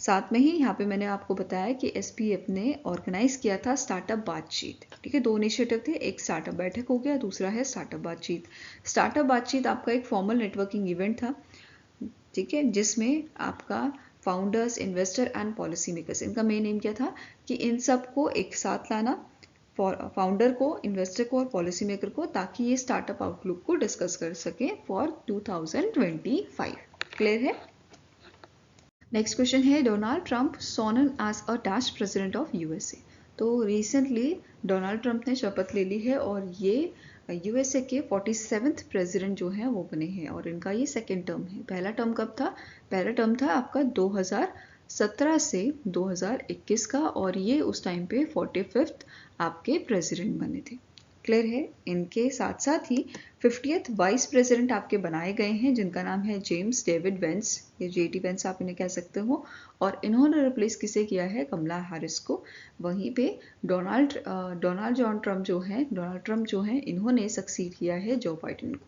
साथ में ही यहाँ पे मैंने आपको बताया कि SPF ने ऑर्गेनाइज किया था स्टार्टअप बातचीत। ठीक है, 2 इनिशिएटिव थे, एक स्टार्टअप बैठक हो गया, दूसरा है स्टार्टअप बातचीत। स्टार्टअप बातचीत आपका एक फॉर्मल नेटवर्किंग इवेंट था, ठीक है, जिसमें आपका founders, investor and policy makers, इनका मेन एम क्या था कि इन सबको एक साथ लाना, फाउंडर को, इन्वेस्टर को और पॉलिसी मेकर को, ताकि ये स्टार्टअप आउटलुक को डिस्कस कर सके फॉर 2025। क्लियर है। नेक्स्ट क्वेश्चन है, Donald Trump sworn in as a dash president of USA। तो रिसेंटली डोनाल्ड ट्रंप ने शपथ ले ली है और ये USA के 47th प्रेसिडेंट जो हैं वो बने हैं, और इनका ये सेकेंड टर्म है। पहला टर्म कब था, पहला टर्म था आपका 2017 से 2021 का, और ये उस टाइम पे 45th आपके प्रेसिडेंट बने थे। क्लियर है। इनके साथ साथ ही 50th वाइस प्रेसिडेंट आपके बनाए गए हैं, जिनका नाम है जेम्स डेविड वेंस, या जेडी वेंस आप इन्हें कह सकते हो, और इन्होंने रिप्लेस किसे किया है, कमला हैरिस को। वहीं पे डोनाल्ड ट्रम्प जो हैं इन्होंने सक्सीड किया है जो बाइडेन को।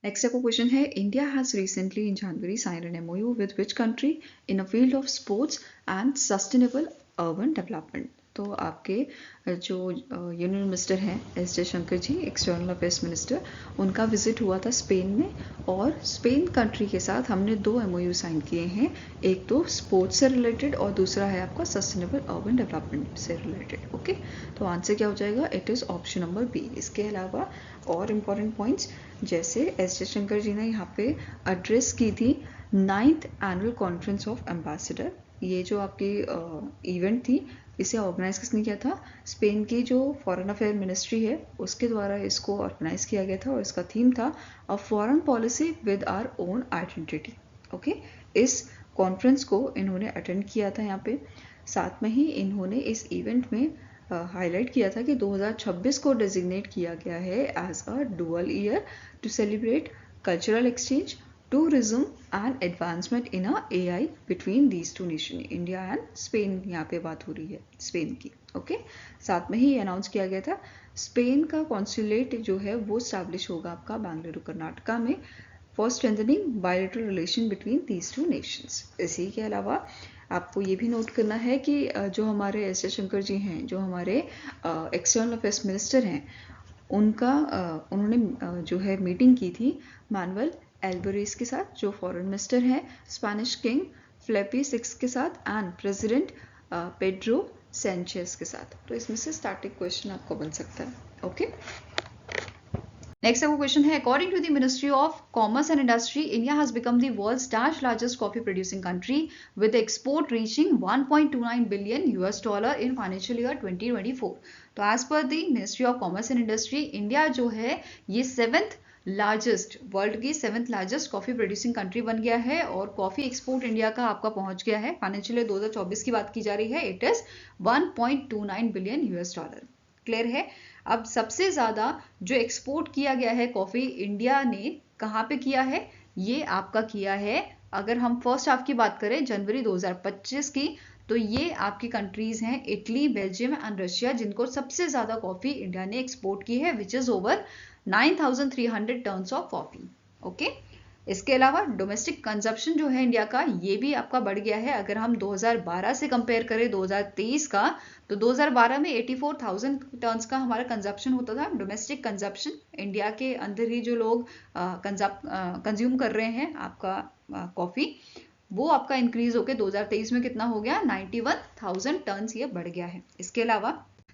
नेक्स्ट आपका क्वेश्चन है, India has recently in January sign an MOU with which country in a field of sports and sustainable urban development. तो आपके जो यूनियन मिनिस्टर हैं S Jaishankar ji, external affairs minister, उनका विजिट हुआ था स्पेन में, और स्पेन कंट्री के साथ हमने 2 MOU साइन किए हैं, एक तो स्पोर्ट्स से रिलेटेड और दूसरा है आपका सस्टेनेबल अर्बन डेवलपमेंट से रिलेटेड। ओके, तो आंसर क्या हो जाएगा, it is option number B. इसके अलावा और इम्पॉर्टेंट पॉइंट्स, जैसे एस जयशंकर जी ने यहाँ पे एड्रेस की थी 9th annual conference of ambassador. ये जो आपकी इवेंट थी, इसे ऑर्गेनाइज किसने किया था, स्पेन की जो फॉरेन अफेयर मिनिस्ट्री है उसके द्वारा इसको ऑर्गेनाइज किया गया था, और इसका थीम था a foreign policy with our own identity. Okay, इस कॉन्फ्रेंस को इन्होंने अटेंड किया था यहाँ पे। साथ में ही इन्होंने इस इवेंट में हाईलाइट किया था कि 2026 को डेजिग्नेट किया गया है as a dual year to celebrate cultural exchange, tourism and advancement in AI between these 2 nation, India and Spain. यहाँ पे बात हो रही है स्पेन की। ओके, साथ में ही अनाउंस किया गया था स्पेन का कॉन्सुलेट जो है वो स्टैब्लिश होगा आपका बेंगलुरु कर्नाटका में, for strengthening bilateral relation between these 2 Nations. इसी के अलावा आपको ये भी नोट करना है कि जो हमारे एस जयशंकर जी हैं, जो हमारे एक्सटर्नल अफेयर्स मिनिस्टर हैं, उन्होंने जो है मीटिंग की थी मैनुअल एल्बरेज के साथ, जो फॉरेन मिनिस्टर हैं, स्पेनिश किंग फ्लिपी 6 के साथ, एंड प्रेसिडेंट पेड्रो सैंचेज के साथ। तो इसमें से स्टार्टिंग क्वेश्चन आपको बन सकता है। ओके, नेक्स्ट आपका क्वेश्चन है, according to the ministry of commerce and industry, India has become the world's largest coffee producing country with export reaching $1.29 billion in financial year 2024। तो as per the ministry of commerce and industry, India जो है ये 7th largest, world की 7th largest coffee producing country बन गया है, और coffee export India का आपका पहुंच गया है, फाइनेंशियल ईयर 2024 की बात की जा रही है, इट इज $1.29 बिलियन। क्लियर है। अब सबसे ज्यादा जो एक्सपोर्ट किया गया है कॉफी इंडिया ने कहाँ पे किया है, ये आपका किया है, अगर हम फर्स्ट हाफ की बात करें जनवरी 2025 की, तो ये आपकी कंट्रीज हैं इटली, बेल्जियम एंड रशिया, जिनको सबसे ज्यादा कॉफी इंडिया ने एक्सपोर्ट की है, which is over 9,300 tons of coffee. Okay, इसके अलावा डोमेस्टिक कंजप्शन जो है इंडिया का, ये भी आपका बढ़ गया है। अगर हम 2012 से कंपेयर करें 2023 का, तो 2012 में 84,000 टन्स का हमारा कंजप्शन होता था, डोमेस्टिक कंजप्शन। इंडिया के अंदर ही जो लोग कंज्यूम कर रहे हैं आपका कॉफी, वो आपका इंक्रीज होकर 2023 में कितना हो गया, 91,000 टन्स ये बढ़ गया है। इसके अलावा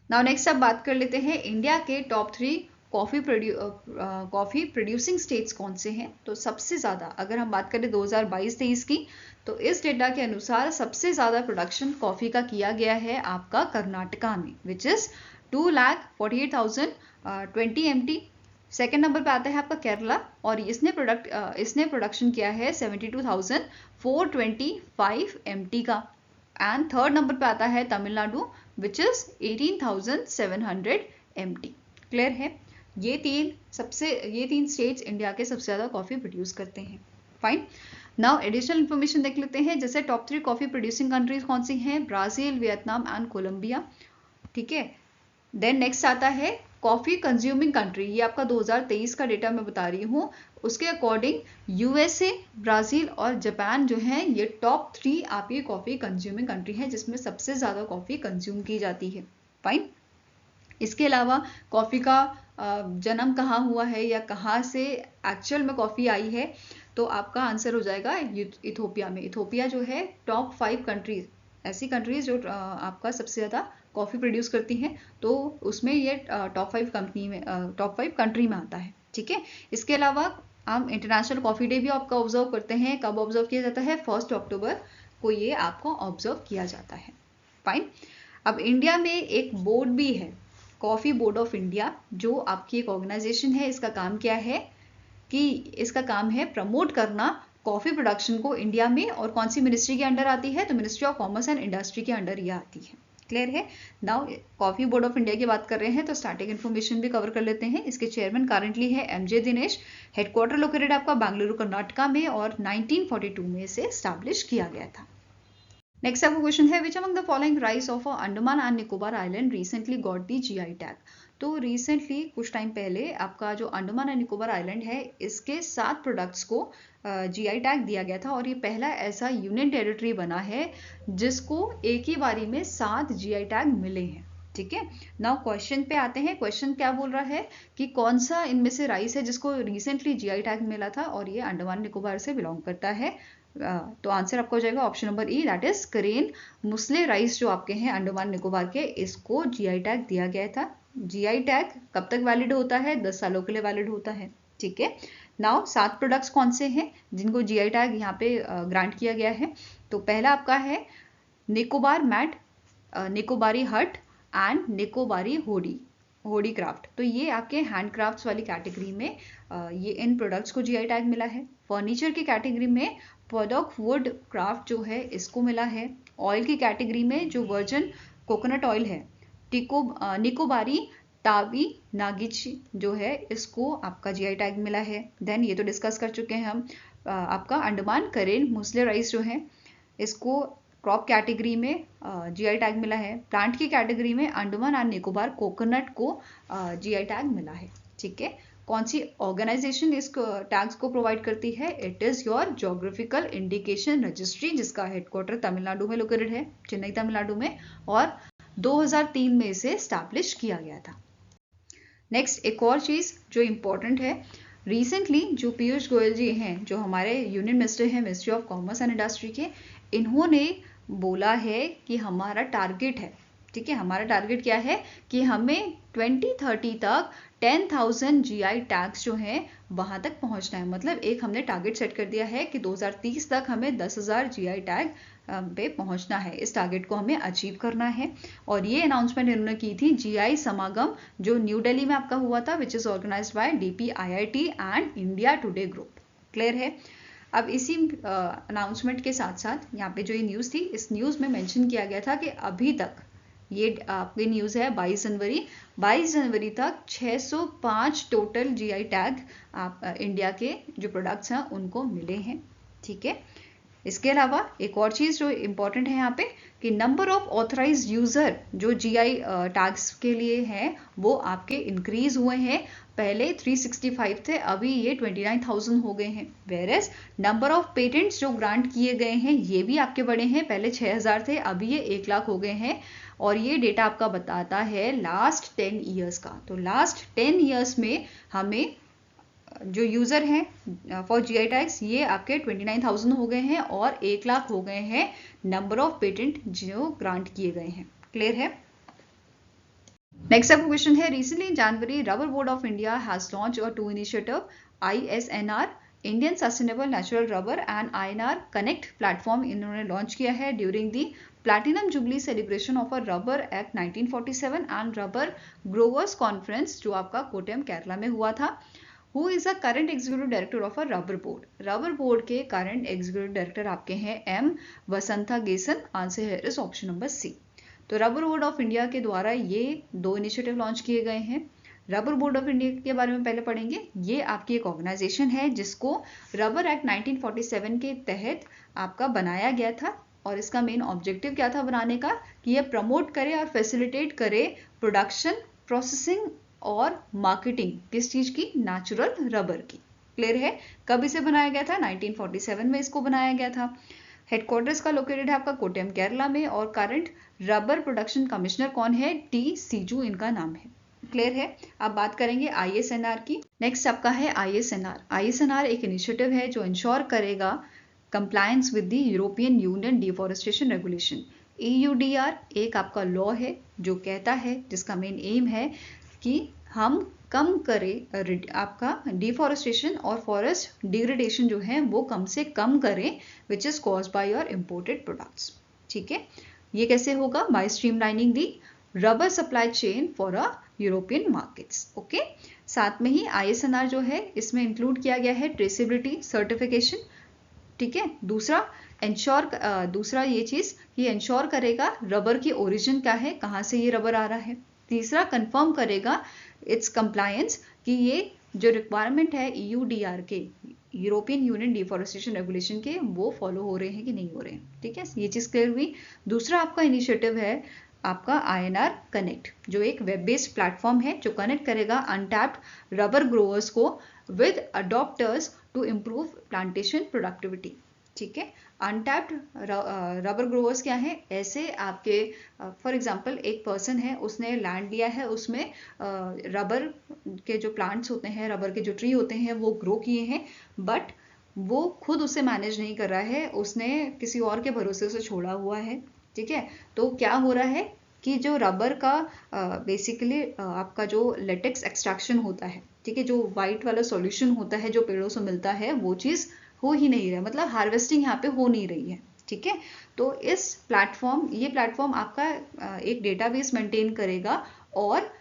नाउ नेक्स्ट अब बात कर लेते हैं इंडिया के टॉप 3 कॉफी प्रोड्यूसिंग स्टेट्स कौन से हैं। तो सबसे ज़्यादा अगर हम बात करें 2022-23 की, तो इस डेटा के अनुसार सबसे ज़्यादा प्रोडक्शन कॉफ़ी का किया गया है आपका कर्नाटका में, which is 2,48,020 MT। Second number पे आता है आपका केरला, और इसने प्रोडक्शन किया है 72,425 MT का। एंड थर्ड नंबर पे आता है Tamil Nadu, which is 18,700 MT। Clear है। ये तीन स्टेट्स इंडिया के सबसे ज़्यादा कॉफ़ी प्रोड्यूस करते हैं। फाइन, नाउ एडिशनल इन्फॉर्मेशन देख लेते हैं, जैसे टॉप 3 कॉफ़ी प्रोड्यूसिंग कंट्रीज कौन सी हैं, ब्राज़ील, वियतनाम एंड कोलंबिया। ठीक है, देन नेक्स्ट आता है कॉफ़ी कंज्यूमिंग कंट्री, ये आपका 2023 का डेटा मैं बता रही हूँ, उसके अकॉर्डिंग USA, ब्राज़ील और जापान जो हैं ये टॉप 3 आपकी कॉफ़ी कंज्यूमिंग कंट्री है, जिसमें सबसे ज़्यादा कॉफ़ी कंज्यूम की जाती है। फाइन, इसके अलावा कॉफ़ी का जन्म कहाँ हुआ है या कहाँ से एक्चुअल में कॉफ़ी आई है, तो आपका आंसर हो जाएगा इथोपिया में। इथोपिया जो है टॉप 5 कंट्रीज, ऐसी कंट्रीज जो आपका सबसे ज़्यादा कॉफ़ी प्रोड्यूस करती हैं, तो उसमें ये टॉप 5 कंट्री में आता है। ठीक है, इसके अलावा हम इंटरनेशनल कॉफ़ी डे भी आपका ऑब्जर्व करते हैं। कब ऑब्जर्व किया जाता है, 1 अक्टूबर को ये आपको ऑब्जर्व किया जाता है। फाइन, अब इंडिया में एक बोर्ड भी है, कॉफ़ी बोर्ड ऑफ इंडिया, जो आपकी एक ऑर्गेनाइजेशन है। इसका काम क्या है कि इसका काम है प्रमोट करना कॉफ़ी प्रोडक्शन को इंडिया में, और कौन सी मिनिस्ट्री के अंडर आती है, तो ministry of commerce and industry के अंडर ये आती है। क्लियर है। Now coffee board of India की बात कर रहे हैं तो स्टार्टिंग इन्फॉर्मेशन भी कवर कर लेते हैं। इसके चेयरमैन करंटली है एमजे दिनेश। हेडक्वार्टर लोकेटेड आपका बेंगलुरु कर्नाटका में और 1942 में इसे स्टैब्लिश किया गया था। नेक्स्ट आपका क्वेश्चन है which among the following rice of Andaman and Nicobar island recently got the GI tag. तो रिसेंटली कुछ टाइम पहले आपका जो अंडमान एंड निकोबार आइलैंड है इसके 7 प्रोडक्ट्स को जीआई टैग दिया गया था और ये पहला ऐसा यूनियन टेरिटरी बना है जिसको एक ही बारी में 7 जीआई टैग मिले हैं। ठीक है, नाउ क्वेश्चन पे आते हैं। क्वेश्चन क्या बोल रहा है कि कौन सा इनमें से राइस है जिसको रिसेंटली जीआई टैग मिला था और ये अंडमान निकोबार से बिलोंग करता है। तो आंसर आपका हो जाएगा option number E, that is करेन मुसले राइस जो आपके हैं अंडमान निकोबार के, इसको जीआई टैग दिया गया था। जीआई टैग कब तक वैलिड होता है? 10 सालों के लिए वैलिड होता है। ठीक है, नाउ 7 प्रोडक्ट्स कौन से हैं जिनको जीआई टैग यहाँ पे ग्रांट किया गया है? तो पहला आपका है निकोबार मैट, निकोबारी हट एंड निकोबारी होडी क्राफ्ट। तो ये आपके हैंडक्राफ्ट्स वाली कैटेगरी में ये इन प्रोडक्ट्स को जीआई टैग मिला है। फर्नीचर की कैटेगरी में पॉडॉक वुड क्राफ्ट जो है इसको मिला है। ऑयल की कैटेगरी में जो वर्जिन कोकोनट ऑयल है निकोबारी ताबी नागिची जो है इसको आपका जीआई टैग मिला है। देन ये तो डिस्कस कर चुके हैं हम, आपका अंडमान करेन मुसले राइस जो है इसको क्रॉप कैटेगरी में जीआई टैग मिला है। प्लांट की कैटेगरी में अंडमान एंड निकोबार कोकोनट को जीआई टैग मिला है। ठीक है, कौन सी ऑर्गेनाइजेशन इस टैग्स को प्रोवाइड करती है? It is your geographical indication registry, जिसका हेडक्वार्टर तमिलनाडु में लोकेटेड है, चेन्नई तमिलनाडु में, और 2003 में इसे स्टैब्लिश किया गया था। नेक्स्ट एक और चीज जो इम्पोर्टेंट है, रिसेंटली जो पीयूष गोयल जी हैं जो हमारे यूनियन मिनिस्टर हैं ministry of commerce and industry के, इन्होंने बोला है कि हमारा टारगेट है, ठीक है, हमारा टारगेट क्या है कि हमें 2030 तक 10,000 जीआई टैग्स जो हैं वहां तक पहुंचना है। मतलब एक हमने टारगेट सेट कर दिया है कि 2030 तक हमें 10,000 जीआई टैग पे पहुंचना है। इस टारगेट को हमें अचीव करना है और ये अनाउंसमेंट इन्होंने की थी जीआई समागम जो न्यू दिल्ली में आपका हुआ था, which is organised by DPIIT and India Today group. Clear है। अब इसी अनाउंसमेंट के साथ साथ यहाँ पे जो ये न्यूज़ थी, इस न्यूज़ में मेंशन किया गया था कि अभी तक ये आपकी न्यूज़ है 22 जनवरी तक 605 टोटल जीआई टैग आप इंडिया के जो प्रोडक्ट्स हैं उनको मिले हैं। ठीक है, इसके अलावा एक और चीज़ जो इम्पोर्टेंट है यहाँ पे कि नंबर ऑफ ऑथराइज्ड यूज़र जो जीआई टैग्स के लिए हैं वो आपके इंक्रीज हुए हैं। पहले 365 थे, अभी ये 29,000 हो गए हैं। वेयरएज नंबर ऑफ पेटेंट्स जो ग्रांट किए गए हैं ये भी आपके बढ़े हैं, पहले 6,000 थे, अभी ये 1 लाख हो गए हैं। और ये डेटा आपका बताता है लास्ट 10 ईयर्स का। तो लास्ट 10 ईयर्स में हमें जो यूजर हैं फॉर जीआई टैग्स ये आपके 29,000 हो गए हैं और 1 लाख हो गए हैं नंबर ऑफ पेटेंट जो ग्रांट किए गए हैं। क्लियर है। नेक्स्ट आपका क्वेश्चन है, recently in January rubber board of India has launch a 2 initiative ISNR Indian sustainable natural rubber and INR connect platform इन्होंने लॉन्च किया है during the platinum jubilee celebration of a rubber act 1947 and rubber growers conference जो आपका कोट्टयम केरला में हुआ था। Who is the current executive director of a rubber board? Rubber board के current executive director आपके हैं M वसंथा गेसन। आंसर है इस ऑप्शन नंबर सी। तो रबर बोर्ड ऑफ इंडिया के द्वारा ये 2 इनिशिएटिव लॉन्च किए गए हैं। रबर बोर्ड ऑफ इंडिया के बारे में पहले पढ़ेंगे। ये आपकी एक ऑर्गेनाइजेशन है जिसको रबर एक्ट 1947 के तहत आपका बनाया गया था और इसका मेन ऑब्जेक्टिव क्या था बनाने का कि ये प्रमोट करे और फैसिलिटेट करे प्रोडक्शन, प्रोसेसिंग और मार्केटिंग किस चीज की? नेचुरल रबर की। क्लियर है। कब इसे बनाया गया था? 1947 में इसको बनाया गया था। हेडक्वार्टर्स का लोकेटेड है आपका कोट्टयम केरला में और करंट रबर प्रोडक्शन कमिश्नर कौन है? T सीजू इनका नाम है। क्लियर है। अब बात करेंगे ISNR की। नेक्स्ट आपका है ISNR। ISNR एक इनिशिएटिव है जो इंश्योर करेगा compliance with the European union deforestation regulation. EUDR एक आपका लॉ है जो कहता है, जिसका मेन एम है कि हम कम करें आपका डिफॉरेस्टेशन और फॉरेस्ट डिग्रेडेशन जो है वो कम से कम करें which is caused by your imported products. ठीक है, ये कैसे होगा? By streamlining the rubber supply chain for a European markets. Okay, साथ में ही ISNR जो है इसमें इंक्लूड किया गया है ट्रेसेबिलिटी सर्टिफिकेशन। ठीक है, दूसरा इंश्योर दूसरा ये चीज़ कि इंश्योर करेगा रबर की ओरिजिन क्या है, कहाँ से ये रबर आ रहा है। तीसरा कंफर्म करेगा इट्स कंप्लायंस कि ये जो रिक्वायरमेंट है EUDR के, यूरोपियन यूनियन डिफॉरेस्टेशन रेगुलेशन के, वो फॉलो हो रहे हैं कि नहीं हो रहे हैं। ठीक है, ये चीज़ क्लियर हुई। दूसरा आपका इनिशिएटिव है आपका INR कनेक्ट, जो एक वेब बेस्ड प्लेटफॉर्म है जो कनेक्ट करेगा अनटैप्ड रबर ग्रोअर्स को with adopters to improve plantation productivity. ठीक है, अनटैप्ड रबर ग्रोअर्स क्या है, ऐसे आपके फॉर एग्जांपल एक पर्सन है, उसने लैंड लिया है, उसमें रबर के जो प्लांट्स होते हैं, रबर के जो ट्री होते हैं वो ग्रो किए हैं, बट वो खुद उसे मैनेज नहीं कर रहा है, उसने किसी और के भरोसे से छोड़ा हुआ है। ठीक है, तो क्या हो रहा है कि जो रबर का बेसिकली आपका जो लेटेक्स एक्सट्रैक्शन होता है, ठीक है, जो वाइट वाला सॉल्यूशन होता है जो पेड़ों से मिलता है, वो चीज़ हो ही नहीं रहा, मतलब हार्वेस्टिंग यहाँ पे हो नहीं रही है। ठीक है, तो ये प्लेटफॉर्म आपका एक डेटाबेस मेंटेन करेगा और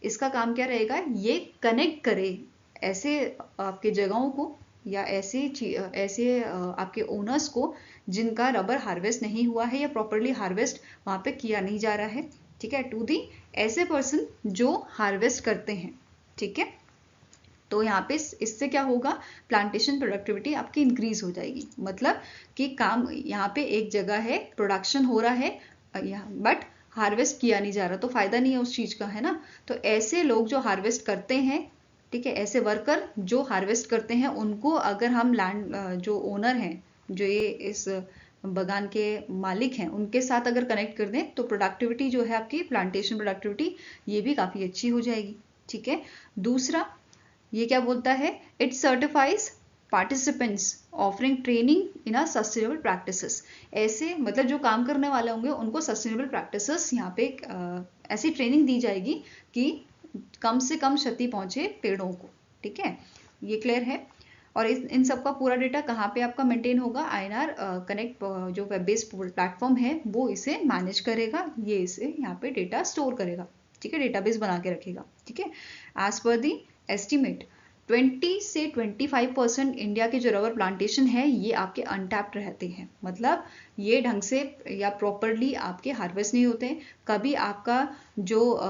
इसका काम क्या रहेगा, ये कनेक्ट करे ऐसे आपके जगहों को या ऐसे आपके ओनर्स को जिनका रबर हार्वेस्ट नहीं हुआ है या प्रॉपरली हार्वेस्ट वहाँ पे किया नहीं जा रहा है। ठीक है, टू दी ऐसे पर्सन जो हार्वेस्ट करते हैं। ठीक है, तो यहाँ पे इससे क्या होगा, प्लांटेशन प्रोडक्टिविटी आपकी इंक्रीज हो जाएगी। मतलब कि काम यहाँ पे एक जगह है, प्रोडक्शन हो रहा है बट हार्वेस्ट किया नहीं जा रहा, तो फायदा नहीं है उस चीज का, है ना। तो ऐसे लोग जो हार्वेस्ट करते हैं, ठीक है, ऐसे वर्कर जो हार्वेस्ट करते हैं, उनको अगर हम लैंड जो ओनर हैं, जो ये इस बगान के मालिक हैं, उनके साथ अगर कनेक्ट कर दें तो प्रोडक्टिविटी जो है आपकी प्लांटेशन प्रोडक्टिविटी, ये भी काफ़ी अच्छी हो जाएगी। ठीक है, दूसरा ये क्या बोलता है, it certifies participants offering training in sustainable practices. ऐसे मतलब जो काम करने वाले होंगे उनको सस्टेनेबल प्रैक्टिसेस यहाँ पे ऐसी ट्रेनिंग दी जाएगी कि कम से कम क्षति पहुंचे पेड़ों को। ठीक है, ये क्लियर है। और इन सब का पूरा डेटा कहाँ पे आपका मेंटेन होगा, INR कनेक्ट जो वेब बेस्ड प्लेटफॉर्म है वो इसे मैनेज करेगा, ये इसे यहाँ पे डेटा स्टोर करेगा। ठीक है, डेटाबेस बना के रखेगा। ठीक है, एज पर दी एस्टिमेट 20 से 25% इंडिया के जो रबर प्लांटेशन है ये आपके अनटैप्ड रहते हैं, मतलब ये ढंग से या प्रॉपरली आपके हार्वेस्ट नहीं होते। कभी आपका जो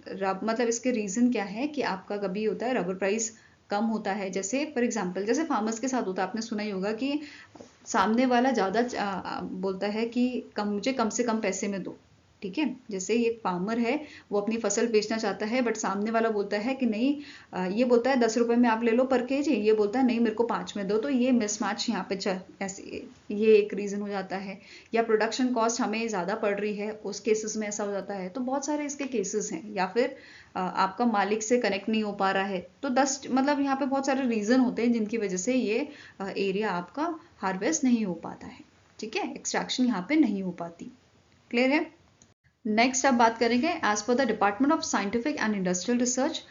मतलब इसके रीजन क्या है कि आपका कभी होता है रबर प्राइस कम होता है, जैसे फॉर एग्जांपल जैसे फार्मर्स के साथ होता है, आपने सुना ही होगा कि सामने वाला ज़्यादा बोलता है कि मुझे कम से कम पैसे में दो। ठीक है, जैसे एक फार्मर है, वो अपनी फसल बेचना चाहता है, बट सामने वाला बोलता है कि नहीं, ये बोलता है 10 रुपए में आप ले लो पर केजी, ये बोलता है नहीं मेरे को 5 में दो, तो ये मिसमैच यहाँ पे ऐसे ये एक रीज़न हो जाता है। या प्रोडक्शन कॉस्ट हमें ज़्यादा पड़ रही है, उस केसेस में ऐसा हो जाता है। तो बहुत सारे इसके केसेस हैं। या फिर आपका मालिक से कनेक्ट नहीं हो पा रहा है, तो 10 मतलब यहाँ पे बहुत सारे रीज़न होते हैं जिनकी वजह से ये एरिया आपका हार्वेस्ट नहीं हो पाता है। ठीक है, एक्सट्रैक्शन यहाँ पे नहीं हो पाती। क्लियर है। नेक्स्ट अब बात करेंगे as per the department of scientific and industrial research,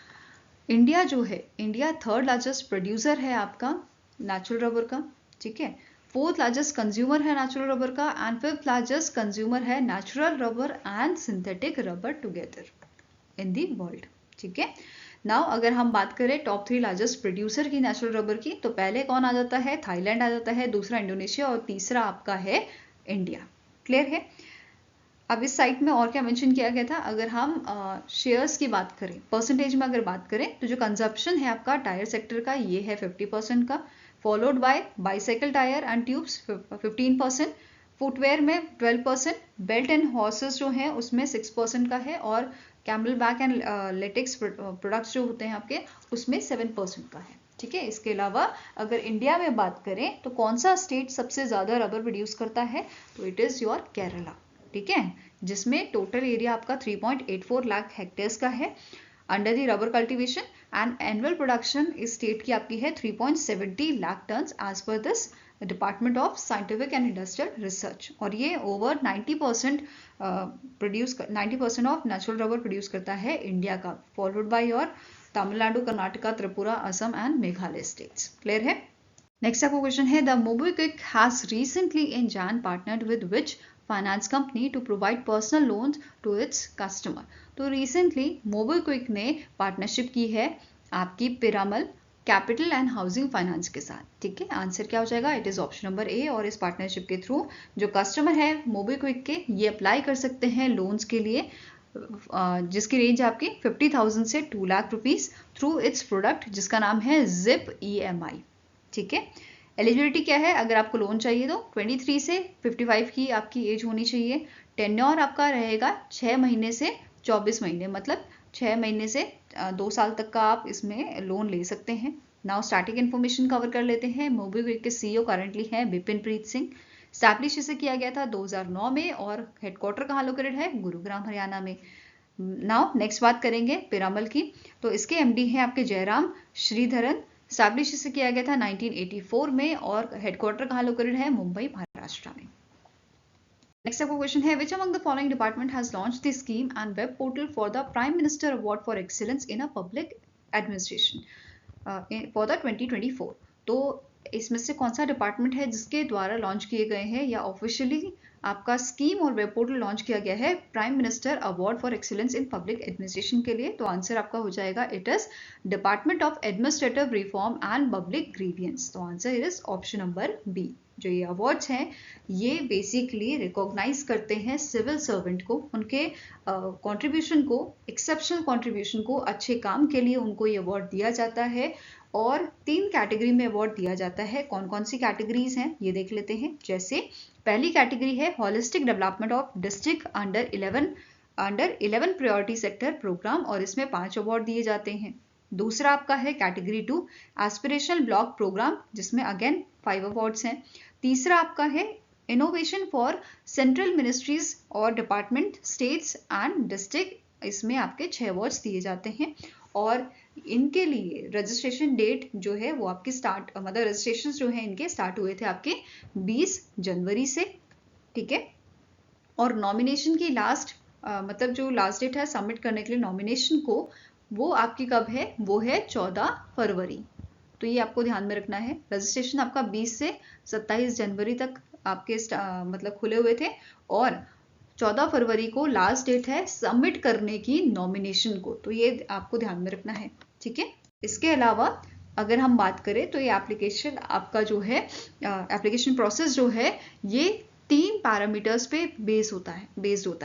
India जो है, इंडिया 3rd लार्जेस्ट प्रोड्यूसर है आपका नेचुरल रबर का। ठीक है, 4th लार्जेस्ट कंज्यूमर है नेचुरल रबर का, एंड 5th लार्जेस्ट कंज्यूमर है natural rubber and synthetic rubber together in the world. ठीक है, नाउ अगर हम बात करें टॉप 3 लार्जेस्ट प्रोड्यूसर की नेचुरल रबर की, तो पहले कौन आ जाता है, थाईलैंड आ जाता है, दूसरा इंडोनेशिया और तीसरा आपका है इंडिया। क्लियर है। अब इस साइट में और क्या मेंशन किया गया था, अगर हम शेयर्स की बात करें, परसेंटेज में अगर बात करें, तो जो कंजप्शन है आपका टायर सेक्टर का ये है 50% का, followed bye bicycle tyre and tubes 15%, footwear में 12%, बेल्ट एंड हॉर्सेस जो हैं उसमें 6% का है, और camel back and latex products जो होते हैं आपके उसमें 7% का है। ठीक है, इसके अलावा अगर इंडिया में बात करें तो कौन सा स्टेट सबसे ज़्यादा रबर प्रोड्यूस करता है, तो इट इज़ योर केरला। ठीक है, जिसमें टोटल एरिया आपका 3.84 लाख हेक्टेयर्स का है under the rubber cultivation, and annual production इस स्टेट की आपकी है 3.70 लाख tonnes as per this department of scientific and industrial research. और ये over 90% of natural rubber produce करता है इंडिया का, followed by your Tamil Nadu, Karnataka, Tripura, Assam and Meghalaya states. Clear है। नेक्स्ट आपका क्वेश्चन है, the MobiKwik has recently in जैन partnered with which finance company to provide personal loans to its customer. तो रिसेंटली मोबीक्विक ने partnership की है आपकी Piramal capital and housing finance के साथ। ठीक है, आंसर क्या हो जाएगा? It is option number A. और इस पार्टनरशिप के थ्रू जो कस्टमर है मोबीक्विक के, ये अप्लाई कर सकते हैं लोन्स के लिए जिसकी रेंज आपकी 50,000 से 2 lakh rupees through it's product जिसका नाम है जिप EMI। ठीक है, एलिजिबिलिटी क्या है? अगर आपको लोन चाहिए तो 23 से 55 की आपकी एज होनी चाहिए। टेन्योर आपका रहेगा 6 महीने से 24 महीने, मतलब 6 महीने से 2 साल तक का आप इसमें लोन ले सकते हैं। नाउ स्टार्टिंग इन्फॉर्मेशन कवर कर लेते हैं। मोबीक्विक के CEO करंटली हैं बिपिन प्रीत सिंह। स्टैब्लिश इसे किया गया था 2009 में और हेडक्वार्टर कहाँ लोकेटेड है? गुरुग्राम हरियाणा में। नाउ नेक्स्ट बात करेंगे पिरामल की। तो इसके MD हैं आपके जयराम श्रीधरन। स्टैब्लिश इसे किया गया था 1984 में और हेडक्वार्टर कहाँ लोकेटेड है? मुंबई महाराष्ट्र में। नेक्स्ट आपका क्वेश्चन है, which among the following department has launch the scheme and web portal for the prime minister award for excellence in a public administration for the 2024। तो इसमें से कौन सा डिपार्टमेंट है जिसके द्वारा लॉन्च किए गए हैं या ऑफिशियली आपका स्कीम और वेब पोर्टल लॉन्च किया गया है prime minister award for excellence in public administration के लिए? तो आंसर आपका हो जाएगा it is department of administrative reform and public grievance. तो answer is option number B. जो ये अवार्ड्स हैं ये बेसिकली रिकॉग्नाइज करते हैं सिविल सर्वेंट को, उनके कंट्रीब्यूशन को, एक्सेप्शनल कंट्रीब्यूशन को, अच्छे काम के लिए उनको ये अवार्ड दिया जाता है। और 3 कैटेगरी में अवार्ड दिया जाता है। कौन कौन सी कैटेगरीज हैं ये देख लेते हैं। जैसे पहली कैटेगरी है holistic development of district under 11 priority sector programme और इसमें 5 अवार्ड दिए जाते हैं। दूसरा आपका है कैटेगरी 2 एस्पिरेशनल ब्लॉक प्रोग्राम जिसमें अगेन 5 अवार्ड्स हैं। तीसरा आपका है इनोवेशन फॉर सेंट्रल मिनिस्ट्रीज और डिपार्टमेंट स्टेट्स एंड डिस्ट्रिक्ट, इसमें आपके 6 अवार्ड्स दिए जाते हैं। और इनके लिए रजिस्ट्रेशन डेट जो है वो आपकी मतलब रजिस्ट्रेशन जो है इनके स्टार्ट हुए थे आपके 20 जनवरी से। ठीक है, और नॉमिनेशन की मतलब जो लास्ट डेट है सबमिट करने के लिए नॉमिनेशन को, वो आपकी कब है? वो है 14 फरवरी। तो ये आपको ध्यान में रखना है। रजिस्ट्रेशन आपका 20 से 27 जनवरी तक आपके मतलब खुले हुए थे और 14 फरवरी को लास्ट डेट है सबमिट करने की नॉमिनेशन को। तो ये आपको ध्यान में रखना है। ठीक है, इसके अलावा अगर हम बात करें तो ये एप्लीकेशन आपका जो है एप्लीकेशन प्रोसेस जो है ये 3 पैरामीटर्स पे बेस्ड होता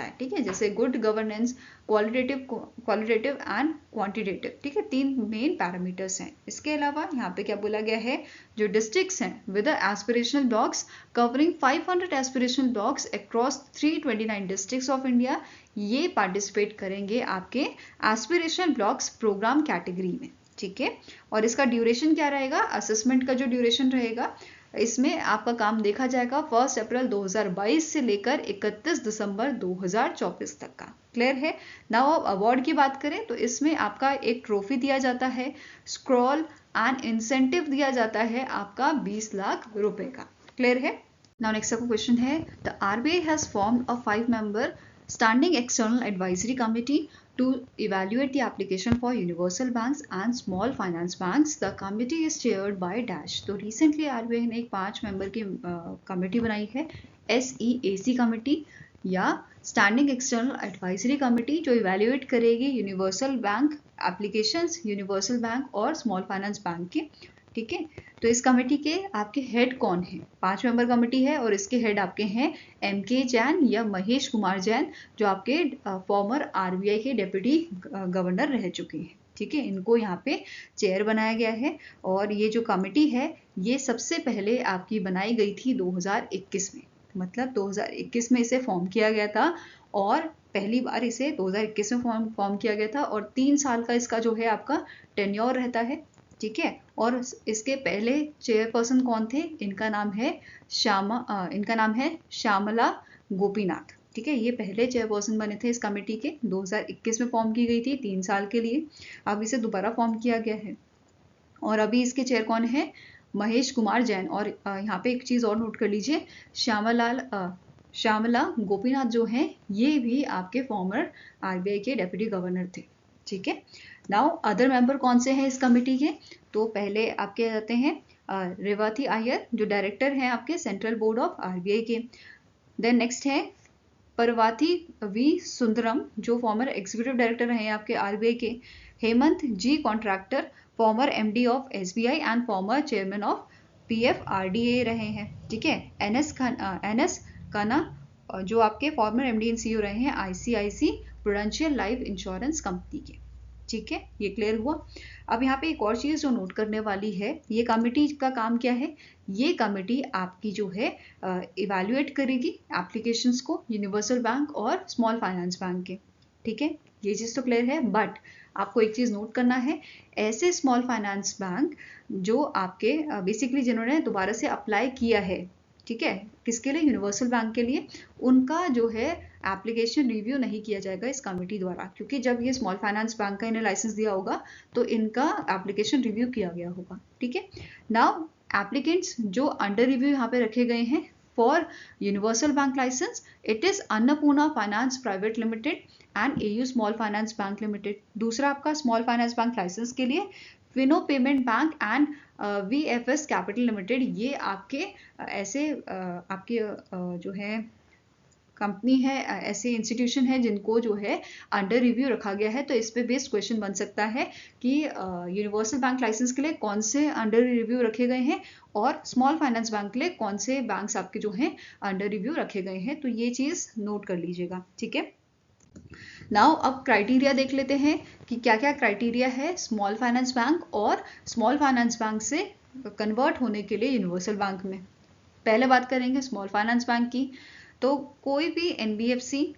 है। ठीक है, जैसे good governance, qualitative and quantitative. ठीक है, 3 मेन पैरामीटर्स हैं। इसके अलावा यहाँ पे क्या बोला गया है, जो डिस्ट्रिक्ट्स हैं with aspirational blocks covering 500 aspirational blocks across 329 districts of India, ये पार्टिसिपेट करेंगे आपके एस्पिरेशनल ब्लॉक्स प्रोग्राम कैटेगरी में। ठीक है, और इसका ड्यूरेशन क्या रहेगा? असेसमेंट का जो ड्यूरेशन रहेगा इसमें आपका काम देखा जाएगा 1 अप्रैल 2022 से लेकर 31 दिसंबर 2024 तक का। क्लियर है? नाउ अब अवार्ड की बात करें तो इसमें आपका एक ट्रॉफी दिया जाता है, स्क्रॉल एंड इंसेंटिव दिया जाता है आपका 20 लाख रुपए का। क्लियर है? नाउ नेक्स्ट आपका क्वेश्चन है, the RBI has formed a 5-member standing external advisory committee to evaluate the application for universal banks and small finance banks. The committee is chaired by dash. तो recently RBI ने एक 5 member की committee बनाई है, SEAC committee या standing external advisory committee, जो evaluate करेगी universal bank applications, universal bank और स्मॉल फाइनेंस बैंक के। ठीक है, तो इस कमेटी के आपके हेड कौन है? 5 मेंबर कमेटी है और इसके हेड आपके हैं MK जैन या महेश कुमार जैन, जो आपके फॉर्मर RBI के डेप्यूटी गवर्नर रह चुके हैं। ठीक है, इनको यहाँ पे चेयर बनाया गया है। और ये जो कमेटी है ये सबसे पहले आपकी बनाई गई थी 2021 में, मतलब 2021 में इसे फॉर्म किया गया था और पहली बार इसे 2021 में फॉर्म किया गया था और 3 साल का इसका जो है आपका टेन्योर रहता है। ठीक है, और इसके पहले चेयरपर्सन कौन थे? इनका नाम है श्यामला गोपीनाथ। ठीक है, ये पहले चेयरपर्सन बने थे इस कमेटी के। 2021 में फॉर्म की गई थी 3 साल के लिए, अब इसे दोबारा फॉर्म किया गया है। और अभी इसके चेयर कौन है? महेश कुमार जैन। और यहाँ पे एक चीज और नोट कर लीजिए, श्यामला गोपीनाथ जो है ये भी आपके फॉर्मर RBI के डेप्यूटी गवर्नर थे। ठीक है, नाउ अदर मेंबर कौन से हैं इस कमेटी के? तो पहले आपके जाते हैं रेवती अय्यर, जो डायरेक्टर हैं आपके सेंट्रल बोर्ड ऑफ RBI के। देन नेक्स्ट है परवाती V सुंदरम, जो फॉर्मर एग्जीक्यूटिव डायरेक्टर रहे हैं आपके RBI के। Hemant G contractor, farmer MD of SBI and former chairman of PFRDA रहे हैं। ठीक है, एनएस खन्ना जो आपके फॉर्मर एमडी एंड सीईओ रहे हैं ICICI prudential life insurance company के। ठीक है, ये क्लियर हुआ। अब यहाँ पे एक और चीज जो नोट करने वाली है, ये कमेटी का काम क्या है, ये कमेटी आपकी जो है इवैल्यूएट करेगी एप्लीकेशंस को यूनिवर्सल बैंक और स्मॉल फाइनेंस बैंक के। ठीक है, ये चीज तो क्लियर है, बट आपको एक चीज नोट करना है, ऐसे स्मॉल फाइनेंस बैंक जो आपके बेसिकली जिन्होंने दोबारा से अप्लाई किया है, ठीक है, किसके लिए, यूनिवर्सल बैंक के लिए, उनका जो है एप्लीकेशन रिव्यू नहीं किया जाएगा इस कमेटी द्वारा, क्योंकि जब ये स्मॉल फाइनेंस बैंक का इन्हें लाइसेंस दिया होगा तो इनका एप्लीकेशन रिव्यू किया गया होगा। ठीक है, नाउ एप्लीकेंट्स जो अंडर रिव्यू यहाँ पे रखे गए हैं for universal bank licence, it is Annapurna finance private limited and AU small finance bank limited. दूसरा आपका स्मॉल फाइनेंस बैंक लाइसेंस के लिए Fino payment bank and VFS capital limited, ये आपके ऐसे आपके जो है कंपनी है, ऐसे इंस्टीट्यूशन है जिनको जो है अंडर रिव्यू रखा गया है। तो इस पे बेस्ड क्वेश्चन बन सकता है कि यूनिवर्सल बैंक लाइसेंस के लिए कौन से अंडर रिव्यू रखे गए हैं और स्मॉल फाइनेंस बैंक के लिए कौन से बैंक्स आपके जो हैं अंडर रिव्यू रखे गए हैं। तो ये चीज नोट कर लीजिएगा। ठीक है, नाउ अब क्राइटेरिया देख लेते हैं कि क्या क्या क्राइटेरिया है स्मॉल फाइनेंस बैंक और स्मॉल फाइनेंस बैंक से कन्वर्ट होने के लिए यूनिवर्सल बैंक में। पहले बात करेंगे स्मॉल फाइनेंस बैंक की, तो कोई भी NBFC,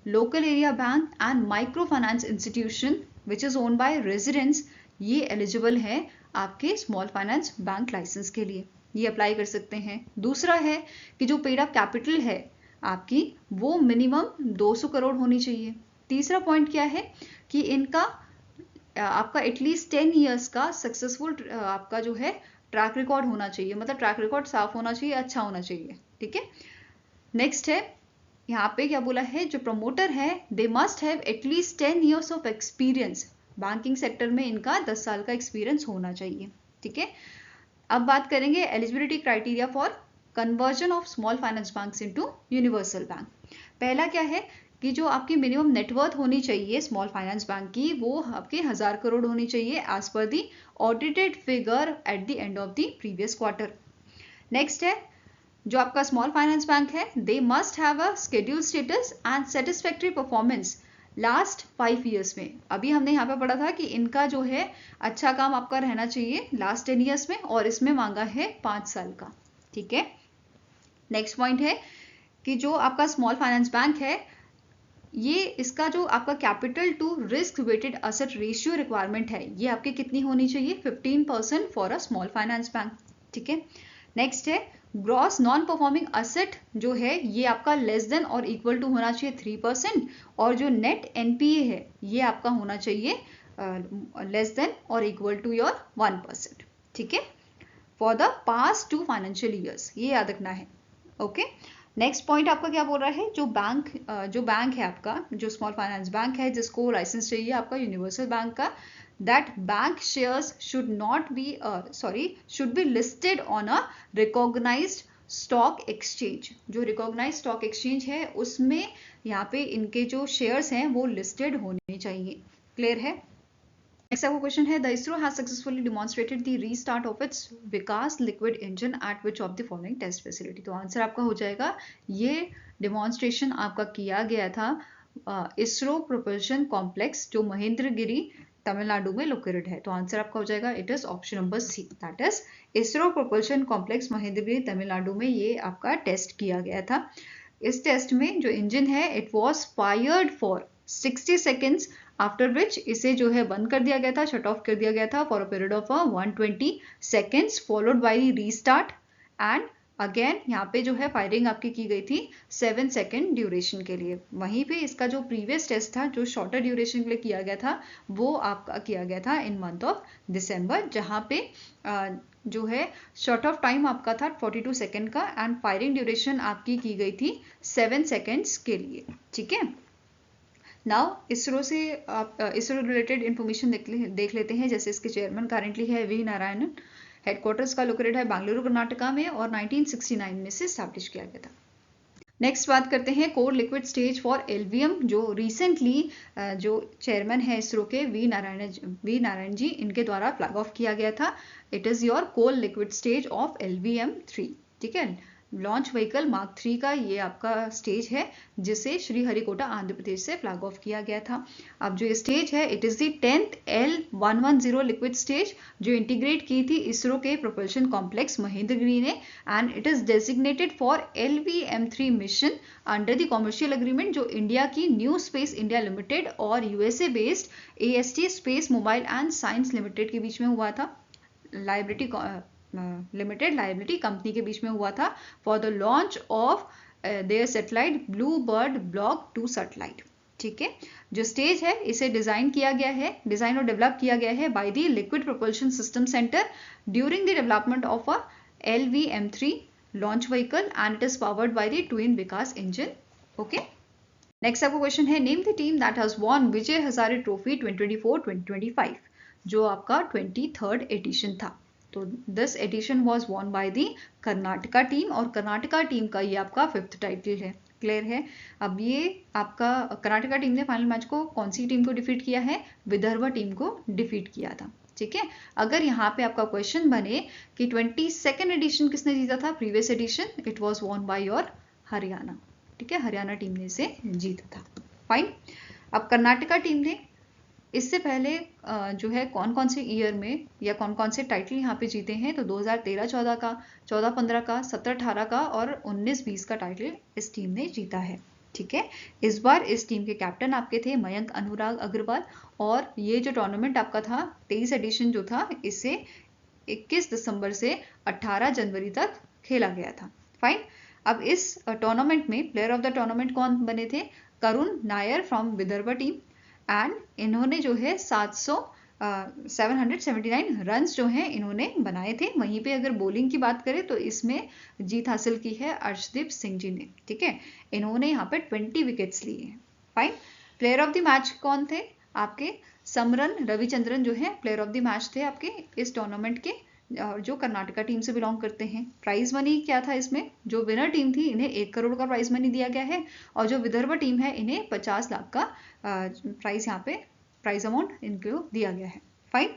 local area bank and micro finance institution which is owned by residents, ये एलिजिबल है आपके स्मॉल फाइनेंस बैंक लाइसेंस के लिए, ये अप्लाई कर सकते हैं। दूसरा है कि जो पेड अप कैपिटल है आपकी, वो मिनिमम 200 करोड़ होनी चाहिए। तीसरा पॉइंट क्या है कि इनका आपका एटलीस्ट 10 ईयर्स का सक्सेसफुल आपका जो है ट्रैक रिकॉर्ड होना चाहिए, मतलब ट्रैक रिकॉर्ड साफ होना चाहिए, अच्छा होना चाहिए। ठीक है, नेक्स्ट है यहाँ पे क्या बोला है, जो प्रमोटर है they must have at least 10 years of experience, banking sector में इनका 10 साल का एक्सपीरियंस होना चाहिए। ठीक है, अब बात करेंगे eligibility criteria for conversion of small finance banks into universal bank. पहला क्या है कि जो आपकी मिनिमम नेटवर्थ होनी चाहिए स्मॉल फाइनेंस बैंक की, वो आपके 1000 करोड़ होनी चाहिए as per the audited figure at the end of the previous quarter. Next है जो आपका स्मॉल फाइनेंस बैंक है, they must have a schedule status and satisfactory performance last 5 years में। अभी हमने यहाँ पे पढ़ा था कि इनका जो है अच्छा काम आपका रहना चाहिए लास्ट 10 ईयर्स में, और इसमें मांगा है 5 साल का। ठीक है, नेक्स्ट पॉइंट है कि जो आपका स्मॉल फाइनेंस बैंक है, ये इसका जो आपका capital to risk weighted asset ratio requirement है, ये आपकी कितनी होनी चाहिए, 15% for a small finance bank. ठीक है, नेक्स्ट है ग्रॉस नॉन परफॉर्मिंग असेट जो है, ये आपका लेस देन और इक्वल टू होना चाहिए 3%, और जो नेट एनपीए है ये आपका होना चाहिए लेस देन और इक्वल टू योर 1%। ठीक है, for the past 2 financial years, ये याद रखना है। ओके, नेक्स्ट पॉइंट आपका क्या बोल रहा है, जो बैंक है आपका, जो स्मॉल फाइनेंस बैंक है जिसको लाइसेंस चाहिए आपका यूनिवर्सल बैंक का, that bank shares should be listed on a recognized stock exchange। जो recognized stock exchange है उसमें यहाँ पे इनके जो शेयर्स हैं वो लिस्टेड होने चाहिए। क्लियर है? नेक्स्ट आपका क्वेश्चन है, the ISRO has successfully demonstrated the restart of its Vikas liquid engine at which of the following test facility. तो आंसर आपका हो जाएगा, ये डिमॉन्स्ट्रेशन आपका किया गया था इसरो प्रोपल्शन कॉम्प्लेक्स जो महेंद्रगिरी तमिलनाडु में लोकेटेड है। तो आंसर आपका हो जाएगा it is option number C, that is ISRO propulsion complex Mahendragiri Tamil Nadu में ये आपका टेस्ट किया गया था। इस टेस्ट में जो इंजन है it was fired for 60 seconds, after which इसे जो है बंद कर दिया गया था, शट ऑफ कर दिया गया था for a period of 120 seconds followed by restart, and again यहाँ पे जो है फायरिंग आपकी की गई थी 7 सेकेंड ड्यूरेशन के लिए। वहीं पे इसका जो प्रीवियस टेस्ट था जो शॉर्टर ड्यूरेशन के लिए किया गया था, वो आपका किया गया था इन मंथ ऑफ दिसंबर, जहाँ पे जो है शॉर्ट ऑफ टाइम आपका था 42 सेकेंड का, एंड फायरिंग ड्यूरेशन आपकी की गई थी 7 सेकेंड्स के लिए। ठीक है, नाउ इसरो से आप इसरो रिलेटेड इंफॉर्मेशन देख लेते हैं। जैसे इसके चेयरमैन करेंटली है वी नारायणन, हेडक्वार्टर्स का लोकेटेड है बेंगलुरु कर्नाटका में, और 1969 में से स्टैब्लिश किया गया था। नेक्स्ट बात करते हैं core liquid stage for LVM, जो रिसेंटली जो चेयरमैन है इसरो के वी नारायण जी, इनके द्वारा फ्लैग ऑफ किया गया था। It is your core liquid stage of LVM-3, ठीक है। लॉन्च व्हीकल मार्क 3 का ये आपका स्टेज है, जिसे श्रीहरिकोटा आंध्र प्रदेश से फ्लैग ऑफ किया गया था। अब जो ये स्टेज है, it is the 10th L110 liquid stage, जो इंटीग्रेट की थी इसरो के प्रोपल्शन कॉम्प्लेक्स महेंद्रगिरी ने, and it is designated for LVM-3 mission under the commercial agreement, जो इंडिया की न्यू स्पेस इंडिया लिमिटेड और USA based AST space mobile and science limited के बीच में हुआ था, लिमिटेड लाइबिलिटी कंपनी के बीच में हुआ था, for the launch of their satellite blue bird block 2 satellite, ठीक है। जो स्टेज है इसे डिजाइन और डेवलप किया गया है by the liquid propulsion system centre during the development of a LVM-3 launch vehicle, and it is powered by the twin Vikas engine, okay. Next आपका क्वेश्चन है, name the team that has won Vijay Hazare trophy 2024-2025, जो आपका 23rd edition था। तो this edition was won by the Karnataka team, और Karnataka team का ये आपका 5th टाइटल है, क्लियर है। अब ये आपका कर्नाटका टीम ने फाइनल मैच को कौन सी टीम को डिफीट किया है? विदर्भ टीम को डिफीट किया था, ठीक है। अगर यहाँ पे आपका क्वेश्चन बने कि 22nd एडिशन किसने जीता था, previous edition, it was won by your Haryana, ठीक है, हरियाणा टीम ने इसे जीता था, फाइन। अब कर्नाटका टीम ने इससे पहले जो है कौन कौन से ईयर में या कौन कौन से टाइटल यहाँ पे जीते हैं, तो 2013-14 का, 14-15 का, 17-18 का और 19-20 का टाइटल इस टीम ने जीता है, ठीक है। इस बार इस टीम के कैप्टन आपके थे मयंक अनुराग अग्रवाल, और ये जो टूर्नामेंट आपका था 23 एडिशन जो था, इसे 21 दिसंबर से 18 जनवरी तक खेला गया था, फाइन। अब इस टूर्नामेंट में प्लेयर ऑफ द टूर्नामेंट कौन बने थे? Karun Nair from Vidarbha team, and इन्होंने जो है 779 रन्स जो हैं इन्होंने बनाए थे। वहीं पे अगर बॉलिंग की बात करें तो इसमें जीत हासिल की है अर्शदीप सिंह जी ने, ठीक है। इन्होंने यहाँ पे 20 विकेट्स लिए हैं, fine. Player of the match कौन थे आपके? समरन रविचंद्रन जो है प्लेयर ऑफ द मैच थे आपके इस टूर्नामेंट के, जो कर्नाटका टीम से बिलोंग करते हैं। प्राइज मनी क्या था इसमें? जो विनर टीम थी इन्हें 1 करोड़ का प्राइज मनी दिया गया है, और जो विदर्भ टीम है इन्हें 50 लाख का प्राइज यहाँ पे प्राइज अमाउंट इनको दिया गया है, fine.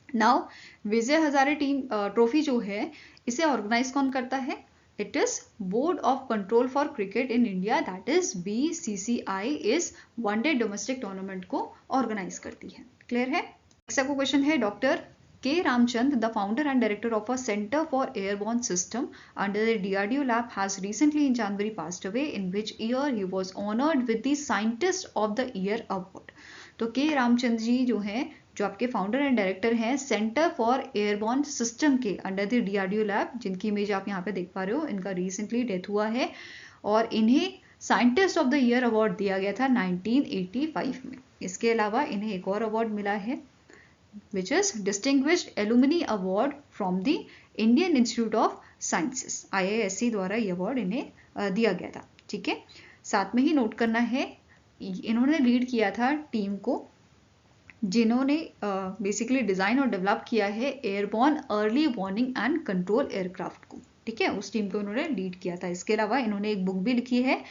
Now Vijay Hazare team trophy जो है इसे ऑर्गेनाइज कौन करता है? It is board of control for cricket in India, that is BCCI, इस वनडे डोमेस्टिक टूर्नामेंट को ऑर्गेनाइज करती है, क्लियर है। नेक्स्ट आपको क्वेश्चन है, doctor K. Ramchand, the founder and director of a Center for Airborne System under the DRDO lab, has recently in January passed away, in which year he was honored with the Scientist of the Year award. तो K. Ramchand जी जो हैं, जो आपके founder and director हैं centre for airborne system के under the DRDO lab, जिनकी image आप यहाँ पे देख पा रहे हो, इनका रिसेंटली डेथ हुआ है, और इन्हें scientist of the year award दिया गया था 1985 में। इसके अलावा इन्हें एक और अवार्ड मिला है, which is Distinguished Alumni Award from the Indian Institute of Sciences, IISc द्वारा ये अवार्ड इन्हें दिया गया था, ठीक है। साथ में ही नोट करना है, इन्होंने लीड किया था टीम को जिन्होंने बेसिकली डिज़ाइन और डेवलप किया है airborne early warning and control aircraft को, ठीक है, उस टीम को इन्होंने लीड किया था। इसके अलावा इन्होंने एक बुक भी लिखी है,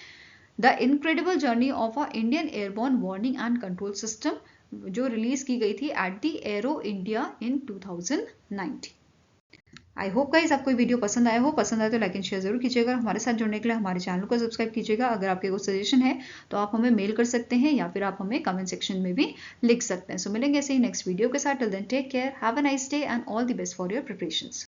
the incredible journey of a Indian airborne warning and control system, जो रिलीज की गई थी at the arrow India in 2019। I hope guys आपको ये वीडियो पसंद आया हो। पसंद आए तो लाइक एंड शेयर जरूर कीजिएगा। हमारे साथ जुड़ने के लिए हमारे चैनल को सब्सक्राइब कीजिएगा। अगर आपके कोई सजेशन है तो आप हमें मेल कर सकते हैं, या फिर आप हमें कमेंट सेक्शन में भी लिख सकते हैं। सो मिलेंगे ऐसे ही नेक्स्ट वीडियो के साथ। Till then take care, have a nice day and all the best for your preparations.